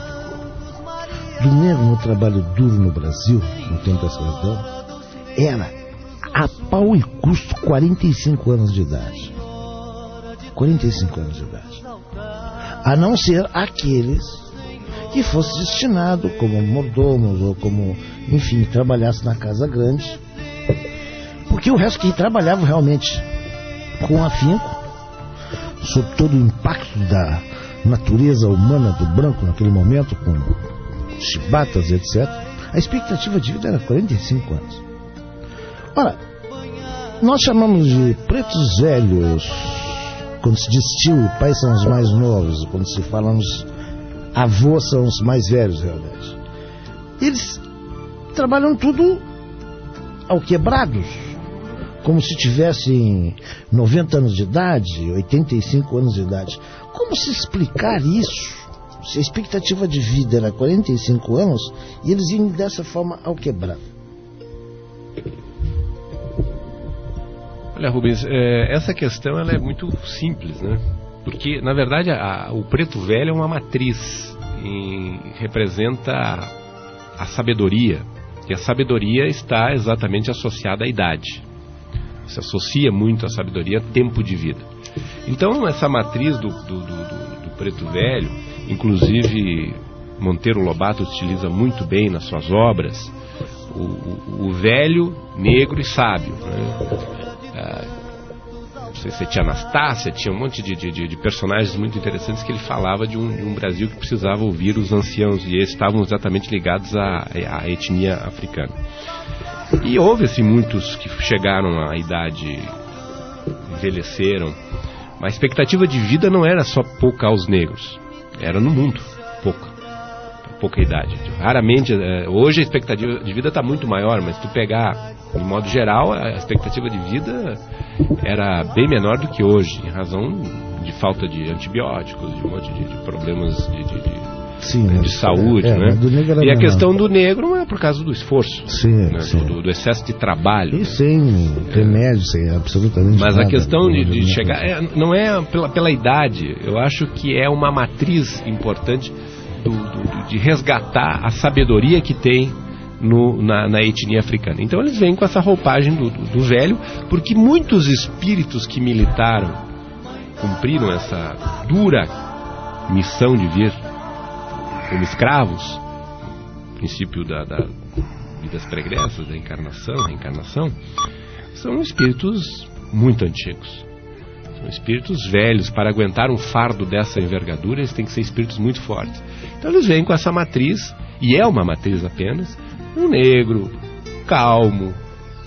do negro no trabalho duro no Brasil, no tempo da escravidão, era a pau e custo 45 anos de idade. 45 anos de idade. A não ser aqueles que fosse destinado como mordomos ou como, enfim, trabalhasse na casa grande. Porque o resto que trabalhava realmente com afinco, sob todo o impacto da natureza humana do branco naquele momento, com chibatas, etc., a expectativa de vida era 45 anos. Ora, nós chamamos de pretos velhos quando se diz tio e pai são os mais novos, quando se falamos avós são os mais velhos, realmente. Eles trabalham tudo ao quebrados, como se tivessem 90 anos de idade, 85 anos de idade. Como se explicar isso? Se a expectativa de vida era 45 anos e eles iam dessa forma ao quebrado. Olha, Rubens, essa questão ela é muito simples, né? Porque, na verdade, o preto velho é uma matriz e representa a sabedoria. E a sabedoria está exatamente associada à idade. Se associa muito à sabedoria tempo de vida. Então, essa matriz do preto velho, inclusive Monteiro Lobato utiliza muito bem nas suas obras, o velho, negro e sábio, né? Não sei se tinha Anastácia, tinha um monte de personagens muito interessantes que ele falava de um Brasil que precisava ouvir os anciãos, e eles estavam exatamente ligados à etnia africana. E houve-se muitos que chegaram à idade, envelheceram, mas a expectativa de vida não era só pouca aos negros, era no mundo, pouca idade. Raramente, hoje a expectativa de vida está muito maior, mas se tu pegar, de modo geral, a expectativa de vida era bem menor do que hoje, em razão de falta de antibióticos, de um monte de problemas de saúde, né? E a questão do negro é por causa do esforço, né? Do excesso de trabalho. E sem remédio, sem absolutamente mas nada. A questão de chegar, não é pela idade, eu acho que é uma matriz importante de resgatar a sabedoria que tem na etnia africana. Então eles vêm com essa roupagem do velho, porque muitos espíritos que militaram, cumpriram essa dura missão de vir como escravos, princípio da vidas pregressas, da reencarnação, são espíritos muito antigos. São espíritos velhos. Para aguentar um fardo dessa envergadura, eles têm que ser espíritos muito fortes. Então eles vêm com essa matriz, e é uma matriz apenas, um negro, calmo,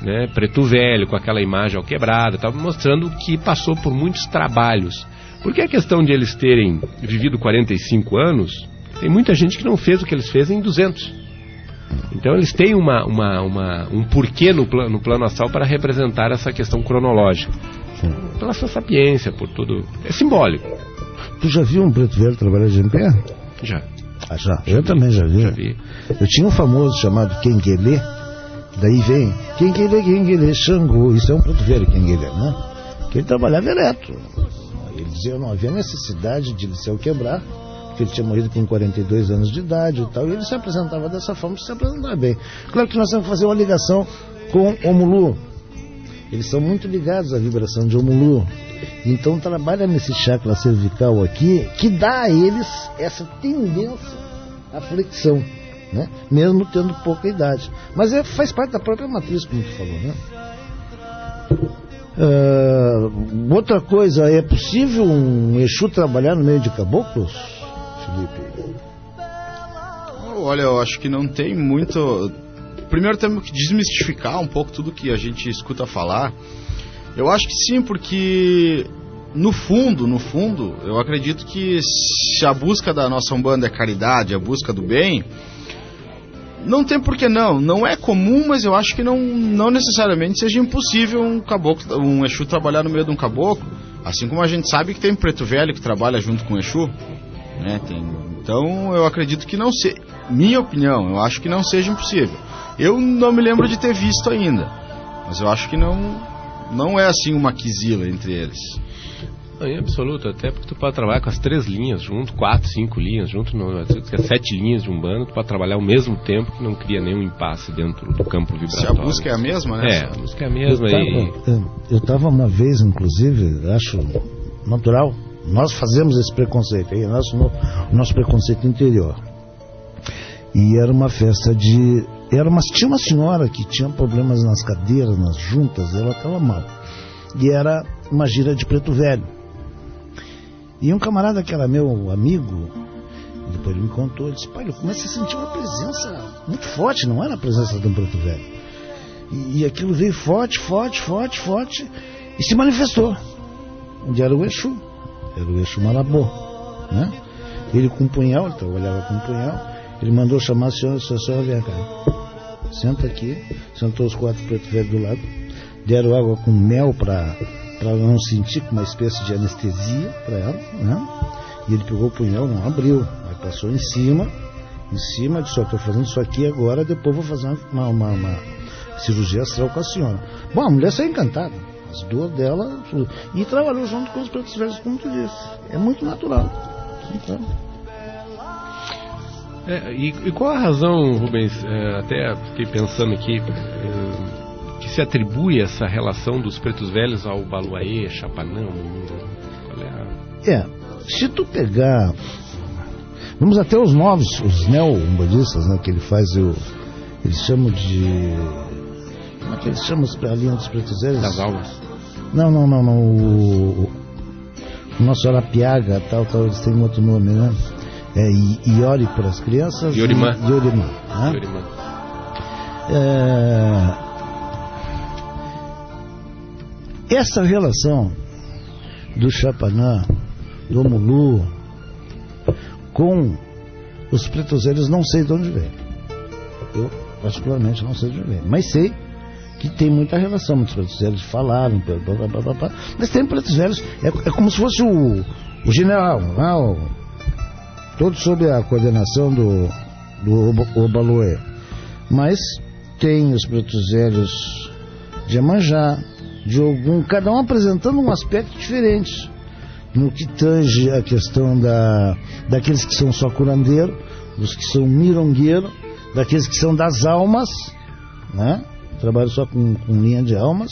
né, preto velho, com aquela imagem ao quebrado, mostrando que passou por muitos trabalhos. Porque a questão de eles terem vivido 45 anos, tem muita gente que não fez o que eles fez em 200. Então eles têm um porquê no plano astral para representar essa questão cronológica. Pela sua sapiência, por tudo. É simbólico. Tu já viu um preto velho trabalhar de pé? Já. Já. Eu também já vi. Eu tinha um famoso chamado Kenguele, daí vem Kenguele, Xangô. Isso é um preto velho, Kenguele, né? Que ele trabalhava ereto. Ele dizia, não havia necessidade de ele se quebrar, que ele tinha morrido com 42 anos de idade e tal, e ele se apresentava dessa forma, se apresentava bem. Claro que nós temos que fazer uma ligação com Omulu. Eles são muito ligados à vibração de Omulu. Então trabalha nesse chakra cervical aqui, que dá a eles essa tendência à flexão, né? Mesmo tendo pouca idade. Mas faz parte da própria matriz, como tu falou, né? Outra coisa, é possível um Exu trabalhar no meio de caboclos, Felipe? Olha, eu acho que não tem muito. Primeiro temos que desmistificar um pouco tudo que a gente escuta falar. Eu acho que sim, porque no fundo, eu acredito que se a busca da nossa Umbanda é caridade, a busca do bem, não tem por que não. Não é comum, mas eu acho que não necessariamente seja impossível um caboclo, um Exu trabalhar no meio de um caboclo. Assim como a gente sabe que tem preto velho que trabalha junto com o Exu, né? Então eu acredito que não seja. Minha opinião, eu acho que não seja impossível. Eu não me lembro de ter visto ainda, mas eu acho que não é assim uma quizila entre eles. Em absoluto, até porque tu pode trabalhar com as 3 linhas junto, 4, 5 linhas junto, 7 linhas de Umbanda, tu pode trabalhar ao mesmo tempo, que não cria nenhum impasse dentro do campo vibratório. Se a busca é a mesma, né? A busca é a mesma. Eu estava uma vez, inclusive, acho natural, nós fazemos esse preconceito aí, nosso preconceito interior. E era uma festa de... Tinha uma senhora que tinha problemas nas cadeiras, nas juntas, ela estava mal. E era uma gira de preto velho. E um camarada que era meu amigo, depois ele me contou, ele disse: pai, eu comecei a sentir uma presença muito forte, não era a presença de um preto velho. E aquilo veio forte, e se manifestou. Onde era o Exu Marabô, né? Ele com um punhal, ele trabalhava com um punhal, ele mandou chamar a senhora vem cá, senta aqui, sentou os 4 pretos velhos do lado, deram água com mel para ela não sentir, com uma espécie de anestesia para ela, né? E ele pegou o punhal, não abriu, aí passou em cima, disse: estou fazendo isso aqui agora, depois vou fazer uma cirurgia astral com a senhora. Bom, a mulher saiu encantada, as duas dela, e trabalhou junto com os pretos velhos, como tu disse. É muito natural. Então... E qual a razão, Rubens, até fiquei pensando aqui, que se atribui essa relação dos pretos velhos ao Baluaê, Chapanã? Se tu pegar, vamos até os novos, os neo-umbandistas, né, que ele faz, eles chamam de, como é que eles chamam a linha dos pretos velhos? Das almas. Não, o nosso Arapiaga, tal, eles têm um outro nome, né? Iori para as crianças. Iorimã. Né? Iorimã. Essa relação do Chapanã, do Omulu, com os pretos velhos, não sei de onde vem. Eu, particularmente, não sei de onde vem. Mas sei que tem muita relação. Muitos pretos velhos falaram, mas tem pretos velhos. É como se fosse o general, todo sob a coordenação do Obaluê. Mas tem os pretos velhos de Iemanjá, de Ogum, cada um apresentando um aspecto diferente no que tange a questão daqueles que são só curandeiro, dos que são mirongueiro, daqueles que são das almas, né? Trabalham só com linha de almas,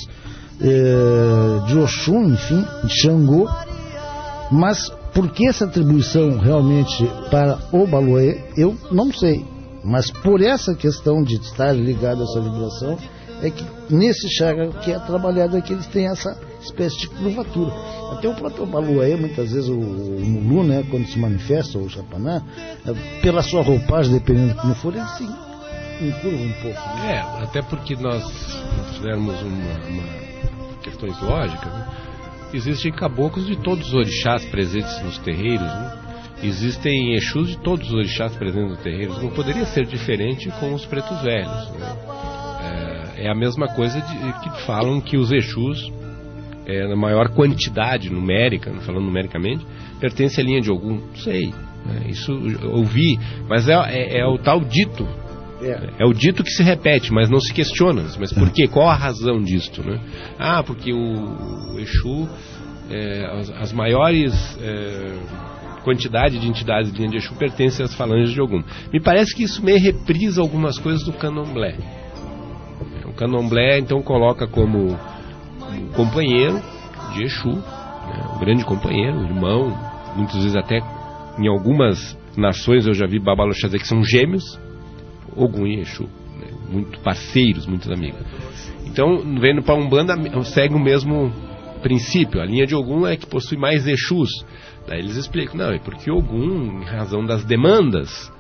de Oxum, enfim, de Xangô. Mas por que essa atribuição realmente para o Baluaê, eu não sei. Mas por essa questão de estar ligado a essa vibração, é que nesse chakra que é trabalhado aqui, eles têm essa espécie de curvatura. Até o próprio Baluaê, muitas vezes o Mulu, né, quando se manifesta, ou o Chapanã, pela sua roupagem, dependendo de como for, ele se encurva um pouco. Né? Até porque nós fizermos uma questões lógicas, né? Existem caboclos de todos os orixás presentes nos terreiros, né? Existem Exus de todos os orixás presentes nos terreiros. Não poderia ser diferente com os pretos velhos, né? É a mesma coisa que falam que os Exus, na maior quantidade numérica, falando numericamente, pertence à linha de Ogum. Não sei, né? Isso eu ouvi, mas é o tal dito. É o dito que se repete, mas não se questiona. Mas por quê? Qual a razão disto, né? Porque o Exu, as maiores quantidade de entidades de linha de Exu pertencem às falanges de Ogum. Me parece que isso meio reprisa algumas coisas do candomblé. O candomblé, então, coloca como um companheiro de Exu, né, um grande companheiro, irmão, muitas vezes até em algumas nações eu já vi Babaloxazé que são gêmeos, Ogum e Exu, né, muito parceiros, muitos amigos. Então, vendo para a Umbanda, segue o mesmo princípio. A linha de Ogum é que possui mais Exus. Daí eles explicam, não, é porque Ogum, em razão das demandas,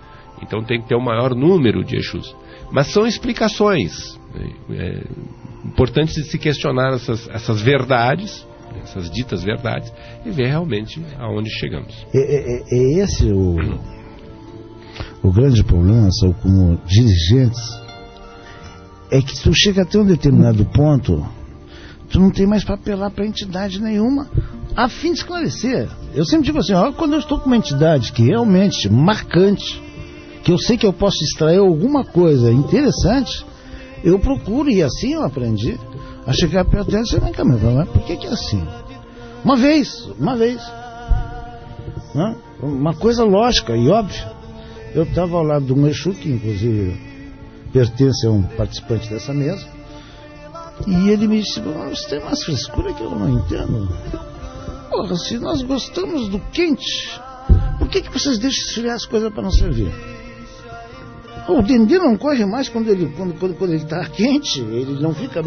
então tem que ter um maior número de Exus. Mas são explicações, né? É importante se questionar essas verdades, essas ditas verdades, e ver realmente aonde chegamos. É esse o grande problema, são como dirigentes, é que tu chega até um determinado ponto, tu não tem mais para apelar para entidade nenhuma, a fim de esclarecer. Eu sempre digo assim, ó, quando eu estou com uma entidade que realmente marcante, que eu sei que eu posso extrair alguma coisa interessante, eu procuro, e assim eu aprendi, a chegar perto dela e dizer, vem cá, meu irmão, por que é assim? Uma vez, né? Uma coisa lógica e óbvia. Eu estava ao lado de um Exu, que inclusive pertence a um participante dessa mesa, e ele me disse, você tem umas frescuras que eu não entendo. Porra, se nós gostamos do quente, por que vocês deixam esfriar as coisas para não servir? O dendê não corre mais quando ele está quente, ele não fica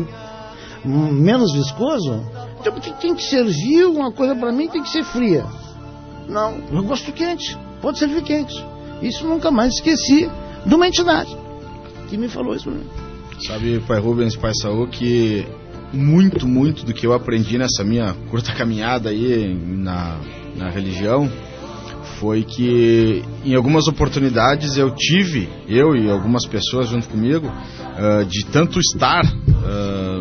menos viscoso. Então porque tem que servir uma coisa para mim, tem que ser fria. Não, eu gosto quente, pode servir quente. Isso nunca mais esqueci de uma entidade que me falou isso para mim. Sabe, Pai Rubens, Pai Saul, que muito do que eu aprendi nessa minha curta caminhada aí na religião foi que em algumas oportunidades eu e algumas pessoas junto comigo, de tanto estar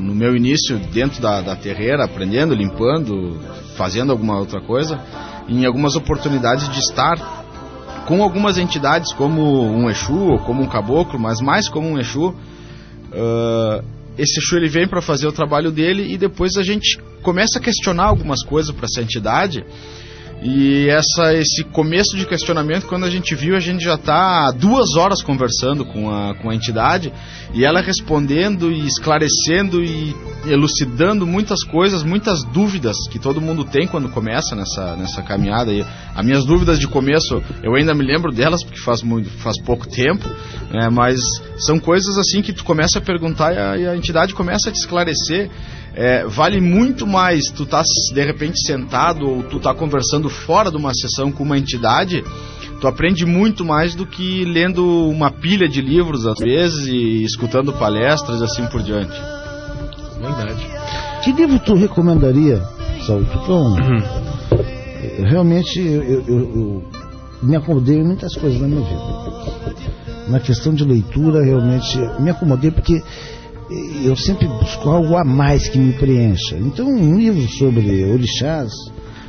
no meu início dentro da terreira, aprendendo, limpando, fazendo alguma outra coisa, em algumas oportunidades de estar com algumas entidades como um Exu ou como um caboclo, mas mais como um Exu. Esse Exu ele vem para fazer o trabalho dele e depois a gente começa a questionar algumas coisas para essa entidade. E esse começo de questionamento, quando a gente viu, a gente já está 2 horas conversando com a entidade, e ela respondendo e esclarecendo e elucidando muitas coisas, muitas dúvidas que todo mundo tem quando começa nessa caminhada. E as minhas dúvidas de começo, eu ainda me lembro delas, porque faz pouco tempo, mas são coisas assim que tu começa a perguntar e a entidade começa a te esclarecer. Vale muito mais tu tá de repente sentado ou tu tá conversando fora de uma sessão com uma entidade, tu aprende muito mais do que lendo uma pilha de livros às vezes e escutando palestras e assim por diante. Verdade. Que livro tu recomendaria, Saul? Realmente eu me acomodei em muitas coisas na minha vida. Na questão de leitura, realmente me acomodei porque eu sempre busco algo a mais que me preencha. Então um livro sobre orixás,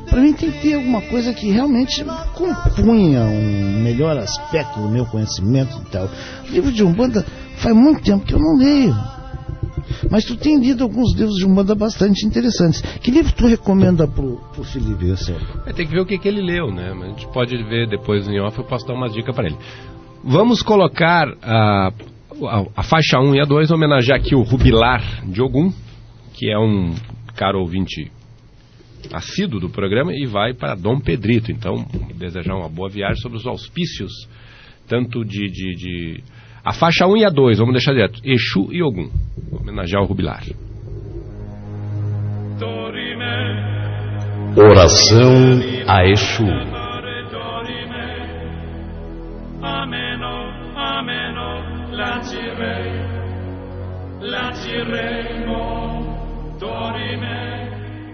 para mim tem que ter alguma coisa que realmente compunha um melhor aspecto do meu conhecimento e tal. Livro de Umbanda faz muito tempo que eu não leio, mas tu tem lido alguns livros de Umbanda bastante interessantes. Que livro tu recomenda pro Felipe? Tem que ver o que ele leu, né? Mas a gente pode ver depois em off, eu posso dar umas dicas para ele. Vamos colocar a faixa 1 e a 2, homenagear aqui o Rubilar de Ogum, que é um caro ouvinte assíduo do programa, e vai para Dom Pedrito. Então, desejar uma boa viagem sobre os auspícios, tanto de a faixa 1 e a 2, vamos deixar direto, Exu e Ogum, homenagear o Rubilar. Oração a Exu.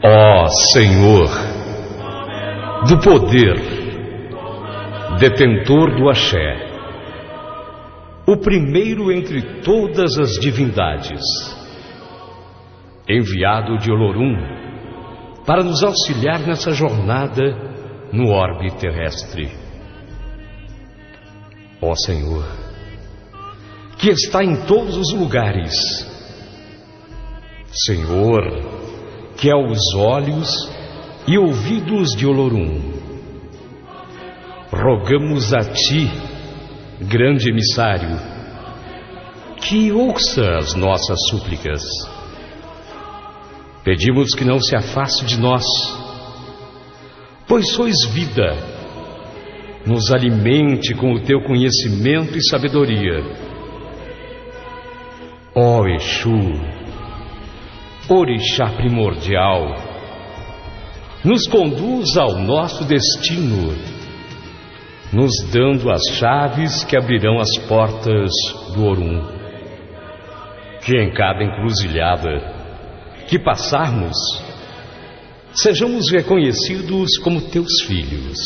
Ó Senhor, do poder, detentor do axé, o primeiro entre todas as divindades, enviado de Olorum para nos auxiliar nessa jornada no orbe terrestre. Ó Senhor, que está em todos os lugares, Senhor, que é os olhos e ouvidos de Olorum, rogamos a Ti, grande emissário, que ouça as nossas súplicas. Pedimos que não se afaste de nós, pois sois vida. Nos alimente com o Teu conhecimento e sabedoria. Ó Exu, Orixá primordial, nos conduz ao nosso destino, nos dando as chaves que abrirão as portas do Orum. Que em cada encruzilhada que passarmos, sejamos reconhecidos como Teus filhos.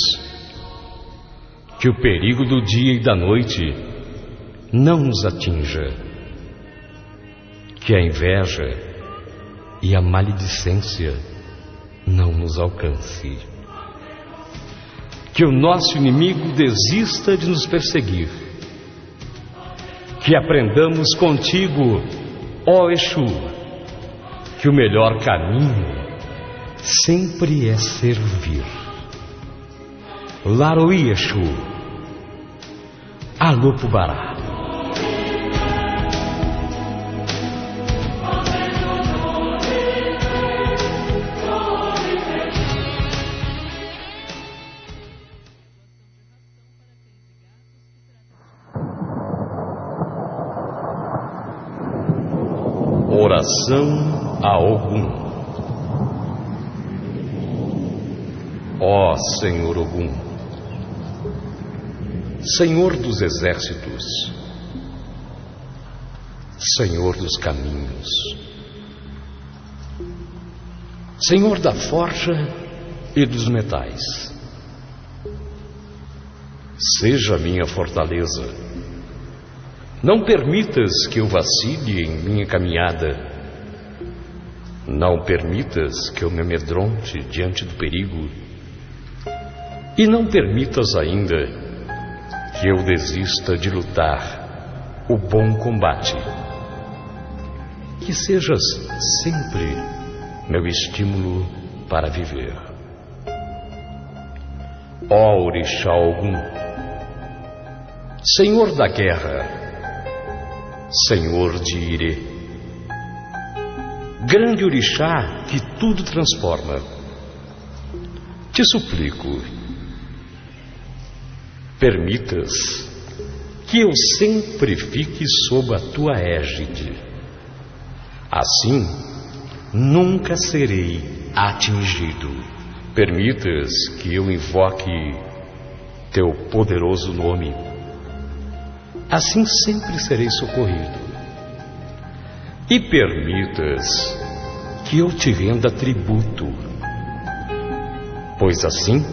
Que o perigo do dia e da noite não nos atinja. Que a inveja e a maledicência não nos alcance. Que o nosso inimigo desista de nos perseguir. Que aprendamos contigo, ó Exu, que o melhor caminho sempre é servir. Laroí Exu, Alô Pubará. Oração a Ogum. Ó Senhor Ogum, Senhor dos exércitos, Senhor dos caminhos, Senhor da forja e dos metais, seja minha fortaleza. Não permitas que eu vacile em minha caminhada. Não permitas que eu me amedronte diante do perigo. E não permitas ainda que eu desista de lutar o bom combate. Que sejas sempre meu estímulo para viver. Ó Orixá Ogum, Senhor da guerra, Senhor de Irê, grande Orixá que tudo transforma, te suplico, permitas que eu sempre fique sob a tua égide. Assim, nunca serei atingido. Permitas que eu invoque teu poderoso nome. Assim sempre serei socorrido. E permitas que eu te renda tributo, pois assim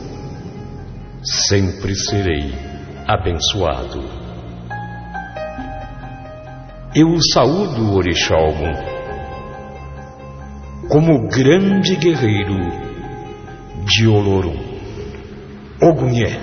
sempre serei abençoado. Eu o saúdo, Orixá Ogum, como grande guerreiro de Olorum. Ogunhé.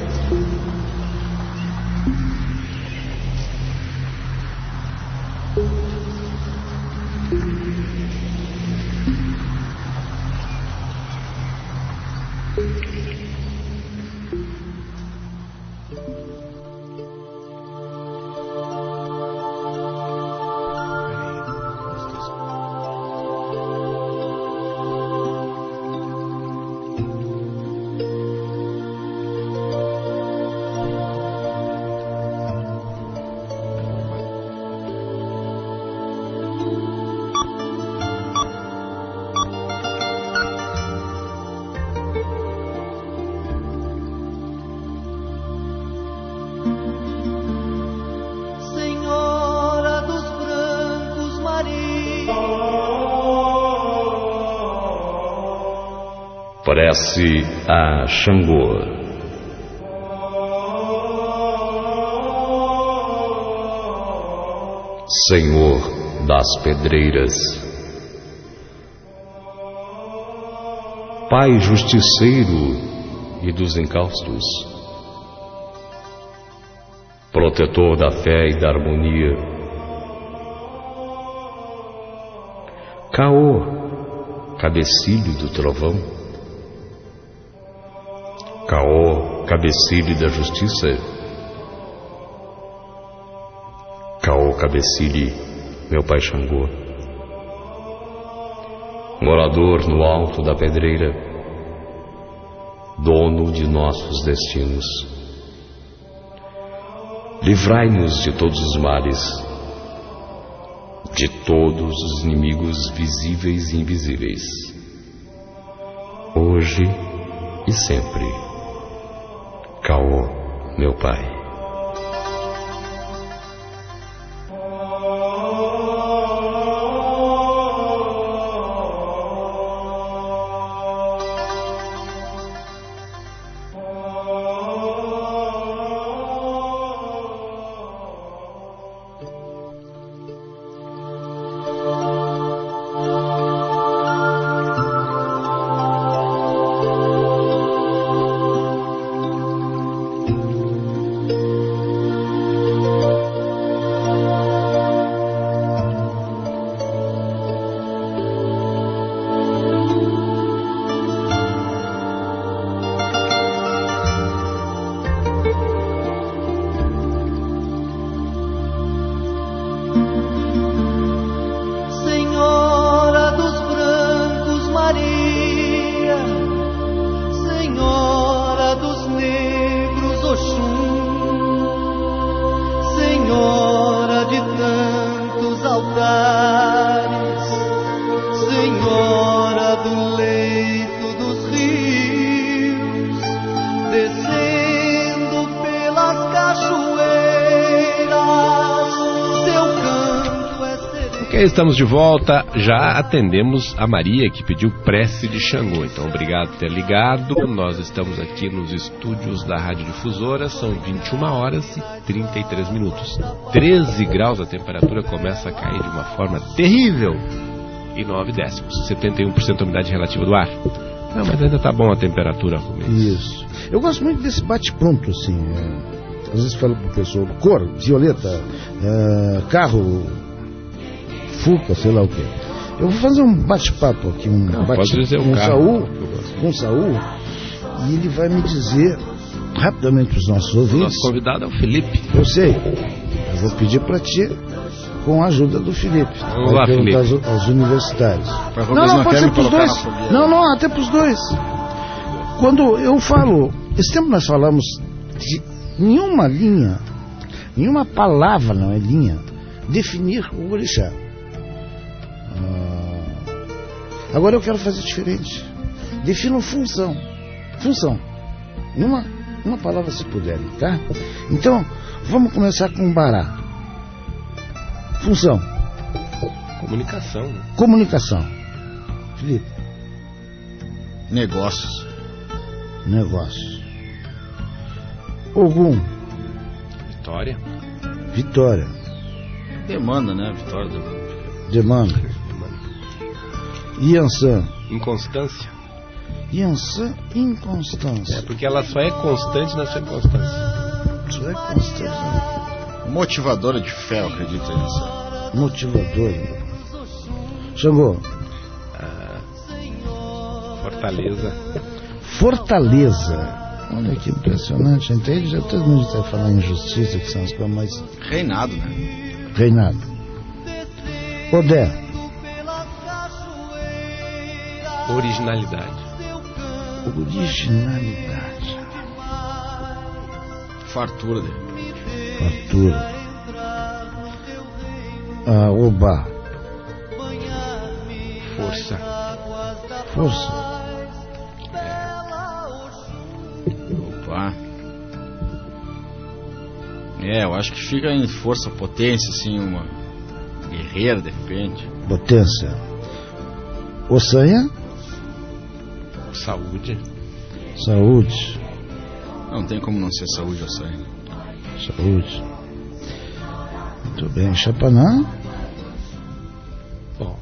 Prece a Xangô. Senhor das pedreiras, Pai justiceiro e dos encaustos, protetor da fé e da harmonia, Caô, cabecilho do trovão, Caô, cabecilhe da justiça, Caô cabecilhe, meu pai Xangô, morador no alto da pedreira, dono de nossos destinos. Livrai-nos de todos os males, de todos os inimigos visíveis e invisíveis, hoje e sempre. Caô, meu pai. Estamos de volta, já atendemos a Maria que pediu prece de Xangô, então obrigado por ter ligado. Nós estamos aqui nos estúdios da Rádio Difusora, são 21 horas e 33 minutos, 13 graus, a temperatura começa a cair de uma forma terrível e 9 décimos, 71% a umidade relativa do ar. Não, mas ainda tá bom a temperatura, Rubens. Isso, eu gosto muito desse bate-pronto assim, às vezes falo pro pessoal, cor, violeta, carro, Fuca, sei lá o que. Eu vou fazer um bate-papo aqui, com o Saul, e ele vai me dizer rapidamente para os nossos ouvintes. Nosso convidado é o Felipe. Eu sei, eu vou pedir para ti, com a ajuda do Felipe. Vamos lá, Felipe. Aos universitários. Não, pode ser para os dois. Não, até para os dois. Quando eu falo, esse tempo nós falamos de nenhuma linha, nenhuma palavra, não é linha, definir o orixá. Agora eu quero fazer diferente. Defino função. Função. Uma palavra se puderem, tá? Então, vamos começar com Bará. Função. Comunicação. Né? Comunicação. Felipe. Negócios. Ogum. Vitória. Demanda, né? Vitória. Demanda. Iansã. Inconstância. Inconstância. É porque ela só é constante na sua inconstância. Só é constante. Motivadora de fé, eu acredito nisso. Motivadora. Xangô. Fortaleza. Olha que impressionante. Entende? Já todo mundo está falando em justiça, que são as coisas mais. Reinado, né? Reinado. Odé. Originalidade. Fartura. Obá. Força. Opa. Eu acho que fica em força, potência, assim, uma guerreira, de repente. Potência. Ossanha. Saúde. Não tem como não ser saúde, Ossanha. Saúde. Muito bem. Chapanã. Bom,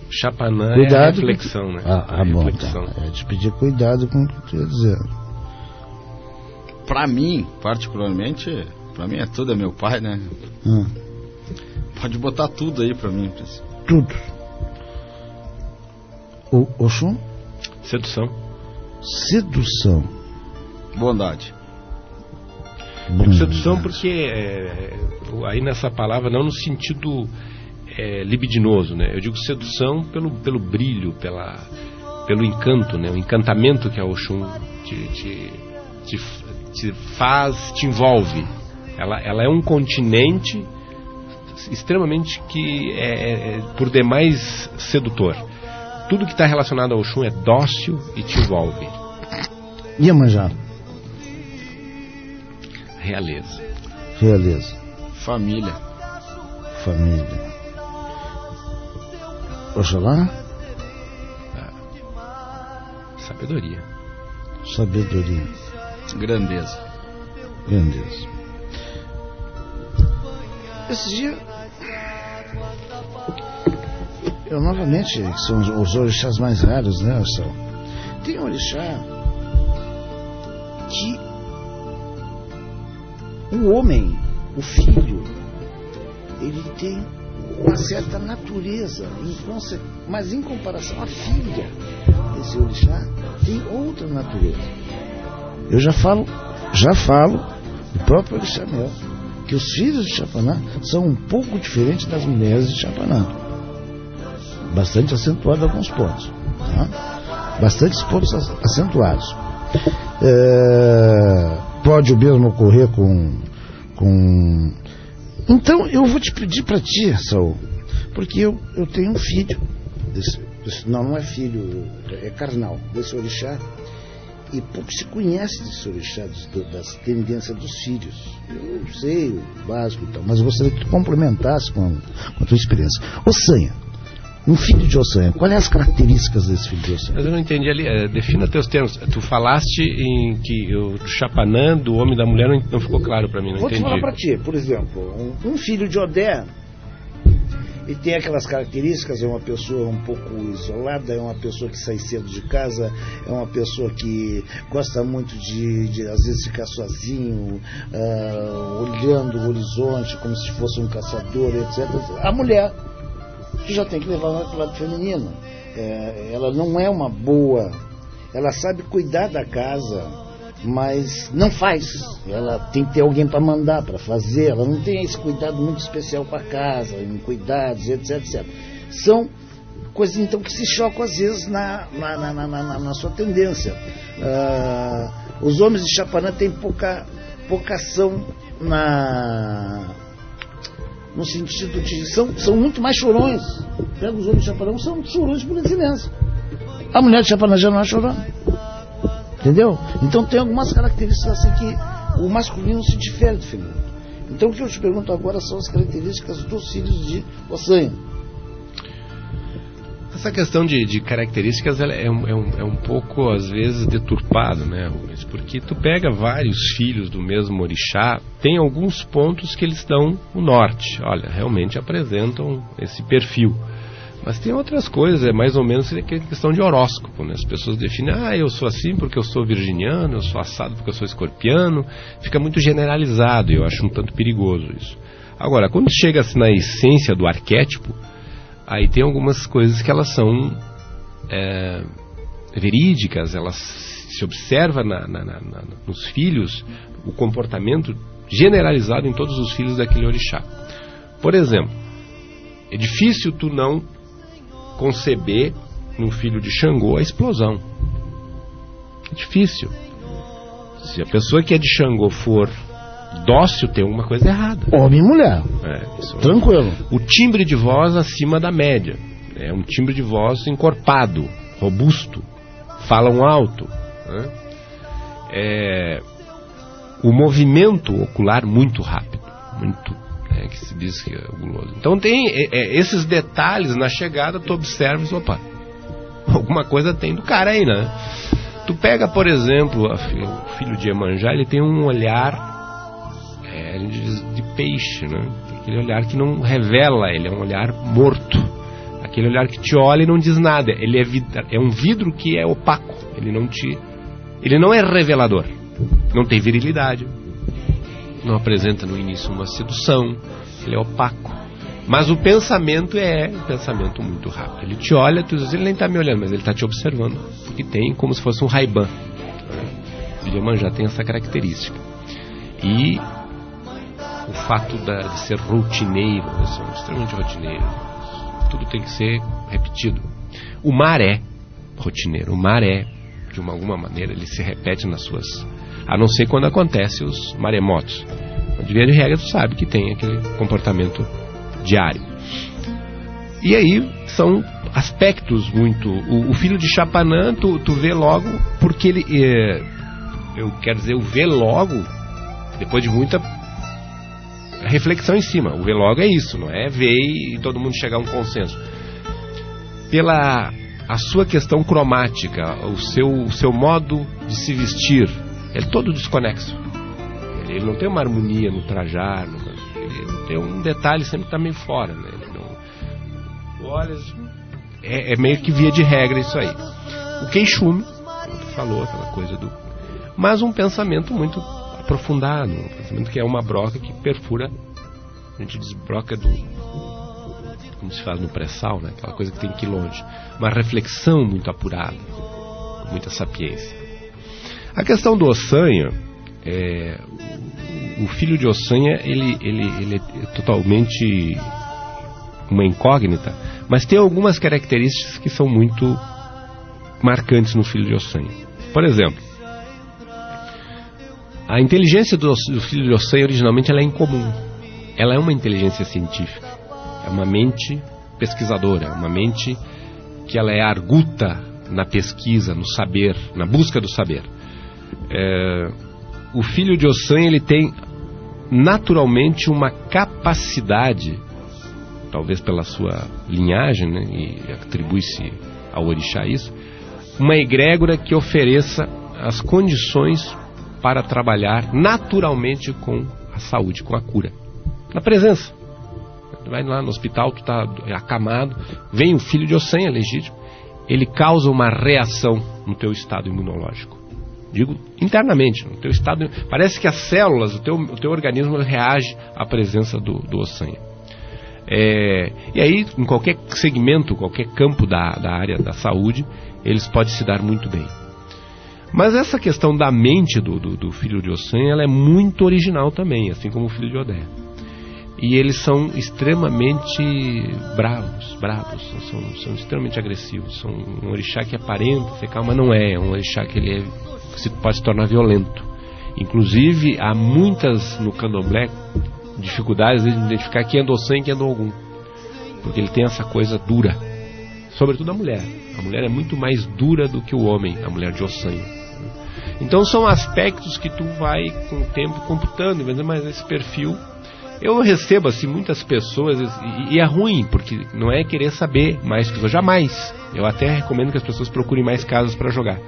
Chapanã cuidado, é a reflexão, né? Bom, reflexão. Tá. Eu te pedi cuidado com o que tu ia dizer. Pra mim, particularmente, pra mim tudo é meu pai, né? Pode botar tudo aí pra mim. Tudo. Sedução. Sedução. Bondade. Digo sedução porque, aí nessa palavra, não no sentido libidinoso, né? Eu digo sedução pelo brilho, pelo encanto, né? O encantamento que a Oxum te faz, te envolve. Ela é um continente extremamente por demais sedutor. Tudo que está relacionado ao Oxum é dócil e te envolve. Iemanjá. Realeza. Família. Oxalá. Sabedoria. Grandeza. Esse dia eu novamente, que são os orixás mais raros, né, Marcelo? Tem um orixá que o homem, o filho, ele tem uma certa natureza, mas em comparação à filha desse orixá, tem outra natureza. Eu já falo, o próprio orixá meu, que os filhos de Chapanã são um pouco diferentes das mulheres de Chapanã. Bastante acentuado em alguns pontos. Tá? Bastantes pontos acentuados. Pode o mesmo ocorrer com... Então eu vou te pedir para ti, Saul, porque eu tenho um filho. Não é filho, é carnal, desse orixá. E pouco se conhece desse orixá, das tendências dos filhos. Eu sei o básico e tal, mas eu gostaria que tu complementasse com a tua experiência. Ossanha, um filho de Ossanha, quais as características desse filho de Ossanha? Mas eu não entendi ali, defina teus termos. Tu falaste em que o Chapanã, do homem e da mulher, não ficou claro para mim, não entendi. Vou te falar para ti, por exemplo, um filho de Odé, ele tem aquelas características, é uma pessoa um pouco isolada, é uma pessoa que sai cedo de casa, é uma pessoa que gosta muito de às vezes ficar sozinho, olhando o horizonte como se fosse um caçador, etc. A mulher, que já tem que levar para o lado feminino, ela não é uma boa, ela sabe cuidar da casa, mas não faz. Ela tem que ter alguém para mandar, para fazer. Ela não tem esse cuidado muito especial para a casa, em cuidados, etc. São coisas então que se chocam às vezes na sua tendência. Os homens de Chapanã têm pouca ação no sentido de são muito mais chorões. Pega os homens de Chapanã, são chorões por excelência. A mulher de Chapanã já não é chorona. Entendeu? Então tem algumas características assim que o masculino se difere do feminino. Então o que eu te pergunto agora são as características dos filhos de Ossanha. Essa questão de características é um pouco, às vezes, deturpado, né, Rubens? Porque tu pega vários filhos do mesmo orixá, tem alguns pontos que eles dão o norte. Olha, realmente apresentam esse perfil. Mas tem outras coisas, é mais ou menos questão de horóscopo, né? As pessoas definem, eu sou assim porque eu sou virginiano, eu sou assado porque eu sou escorpiano. Fica muito generalizado e eu acho um tanto perigoso isso. Agora, quando chega-se na essência do arquétipo, aí tem algumas coisas que elas são verídicas, elas se observa nos filhos o comportamento generalizado em todos os filhos daquele orixá. Por exemplo, é difícil tu não conceber no filho de Xangô a explosão. É difícil. Se a pessoa que é de Xangô for dócil, tem alguma coisa errada. Homem e mulher. Tranquilo. O timbre de voz acima da média. É um timbre de voz encorpado, robusto. Falam alto. Né? O movimento ocular muito rápido. Muito que se diz que é guloso. Então tem esses detalhes na chegada, tu observas, opa, alguma coisa tem do cara aí, né? Tu pega, por exemplo, o filho de Iemanjá, ele tem um olhar a gente diz de peixe, né? Aquele olhar que não revela, ele é um olhar morto, aquele olhar que te olha e não diz nada, ele é um vidro que é opaco, ele não é revelador, não tem virilidade, não apresenta no início uma sedução, ele é opaco. Mas o pensamento é um pensamento muito rápido. Ele te olha, tu diz, ele nem está me olhando, mas ele está te observando. Porque tem como se fosse um Ray-Ban. O Iemanjá tem essa característica. E o fato de ser rotineiro, eles são extremamente rotineiros, tudo tem que ser repetido. O mar é rotineiro, o mar é, de alguma maneira, ele se repete nas suas... A não ser quando acontece os maremotos. De via de regra, tu sabe que tem aquele comportamento diário. E aí são aspectos muito... O filho de Chapanã, tu vê logo, porque ele... eu quero dizer, o vê logo, depois de muita reflexão em cima. O vê logo é isso, não é ver e todo mundo chegar a um consenso. Pela a sua questão cromática, o seu modo de se vestir, é todo desconexo. Ele não tem uma harmonia no trajar, ele tem um detalhe sempre que está meio fora, né? Ele não, olha, é meio que via de regra isso aí. O queixume, como tu falou, aquela coisa do... Mas um pensamento muito aprofundado, um pensamento que é uma broca que perfura, a gente diz broca como se faz no pré-sal, né? Aquela coisa que tem que ir longe. Uma reflexão muito apurada, com muita sapiência. A questão do Ossanha, o filho de Ossanha, ele é totalmente uma incógnita, mas tem algumas características que são muito marcantes no filho de Ossanha. Por exemplo, a inteligência do filho de Ossanha originalmente ela é incomum. Ela é uma inteligência científica, é uma mente pesquisadora, uma mente que ela é arguta na pesquisa, no saber, na busca do saber. O filho de Ossanha ele tem naturalmente uma capacidade, talvez pela sua linhagem, né, e atribui-se ao orixá isso, uma egrégora que ofereça as condições para trabalhar naturalmente com a saúde, com a cura. Na presença. Tu vai lá no hospital, tu está acamado, vem o filho de Ossanha legítimo, ele causa uma reação no teu estado imunológico. Digo, internamente, no teu estado, parece que as células, o teu organismo reage à presença do Ossanha. E aí, em qualquer segmento, qualquer campo da área da saúde, eles podem se dar muito bem. Mas essa questão da mente do filho de Ossanha, ela é muito original também, assim como o filho de Odé. E eles são extremamente bravos, são extremamente agressivos. São um orixá que aparenta ser calmo, mas não é um orixá que ele pode se tornar violento. Inclusive, há muitas no candomblé dificuldades de identificar quem é do Ossanha e quem é do Ogum, porque ele tem essa coisa dura, sobretudo a mulher. A mulher é muito mais dura do que o homem, a mulher de Ossanha. Então são aspectos que tu vai com o tempo computando, mas esse perfil... Eu recebo assim muitas pessoas e é ruim, porque não é querer saber mais que eu jamais. Eu até recomendo que as pessoas procurem mais casas para jogar.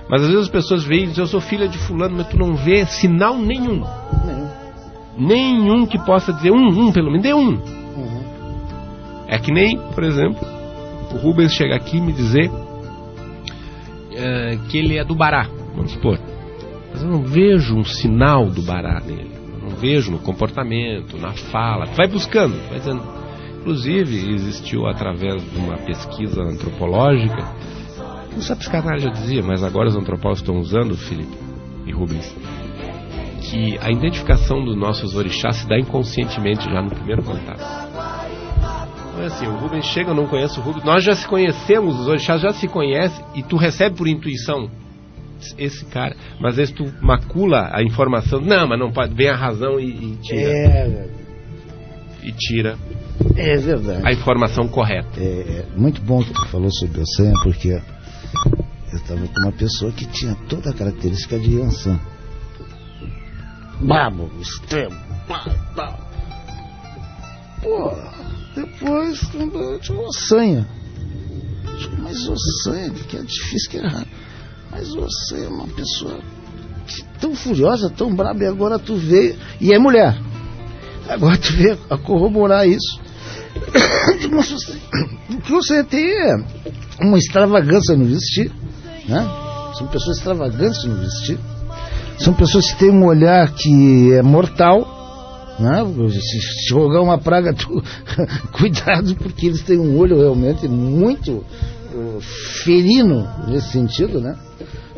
Mas às vezes as pessoas veem e dizem, eu sou filha de fulano, mas tu não vê sinal nenhum. Nenhum que possa dizer pelo menos, dê um. É que nem, por exemplo, o Rubens chega aqui e me dizer que ele é do Bará, vamos supor. Mas eu não vejo um sinal do Bará nele. Não vejo no comportamento, na fala. Vai buscando, vai dizendo. Inclusive, existiu através de uma pesquisa antropológica, não a psicanálise já dizia, mas agora os antropólogos estão usando, Felipe e Rubens, que a identificação dos nossos orixás se dá inconscientemente já no primeiro contato. Então é assim, o Rubens chega, eu não conheço o Rubens, nós já se conhecemos, os orixás já se conhecem, e tu recebe por intuição esse cara, mas às vezes tu macula a informação, não, mas não pode, vem a razão e tira. E tira verdade. A informação correta. É muito bom que tu falou sobre o Ossanha, porque eu estava com uma pessoa que tinha toda a característica de Yansan. Brabo, extremo, Pô, depois tinha o Ossanha. Mas o Ossanha, que é difícil, que é raro. Mas você é uma pessoa tão furiosa, tão braba, e agora tu vê, e é mulher, agora tu vê a corroborar isso. O que você tem é uma extravagância no vestir, né? São pessoas extravagantes no vestir, são pessoas que têm um olhar que é mortal, né? Se jogar uma praga, tu... cuidado, porque eles têm um olho realmente muito ferino nesse sentido, né?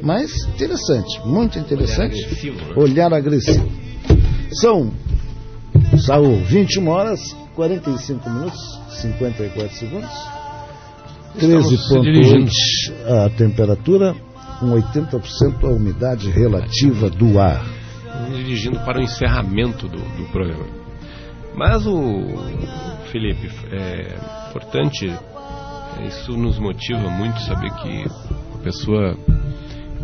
Mas interessante, muito interessante. Olhar agressivo, né? Olhar agressivo. São, Saul, 21 horas, 45 minutos, 54 segundos, 13,8 a temperatura, com 80% a umidade relativa do ar. Dirigindo para o encerramento do programa. Mas Felipe, é importante, isso nos motiva muito saber que a pessoa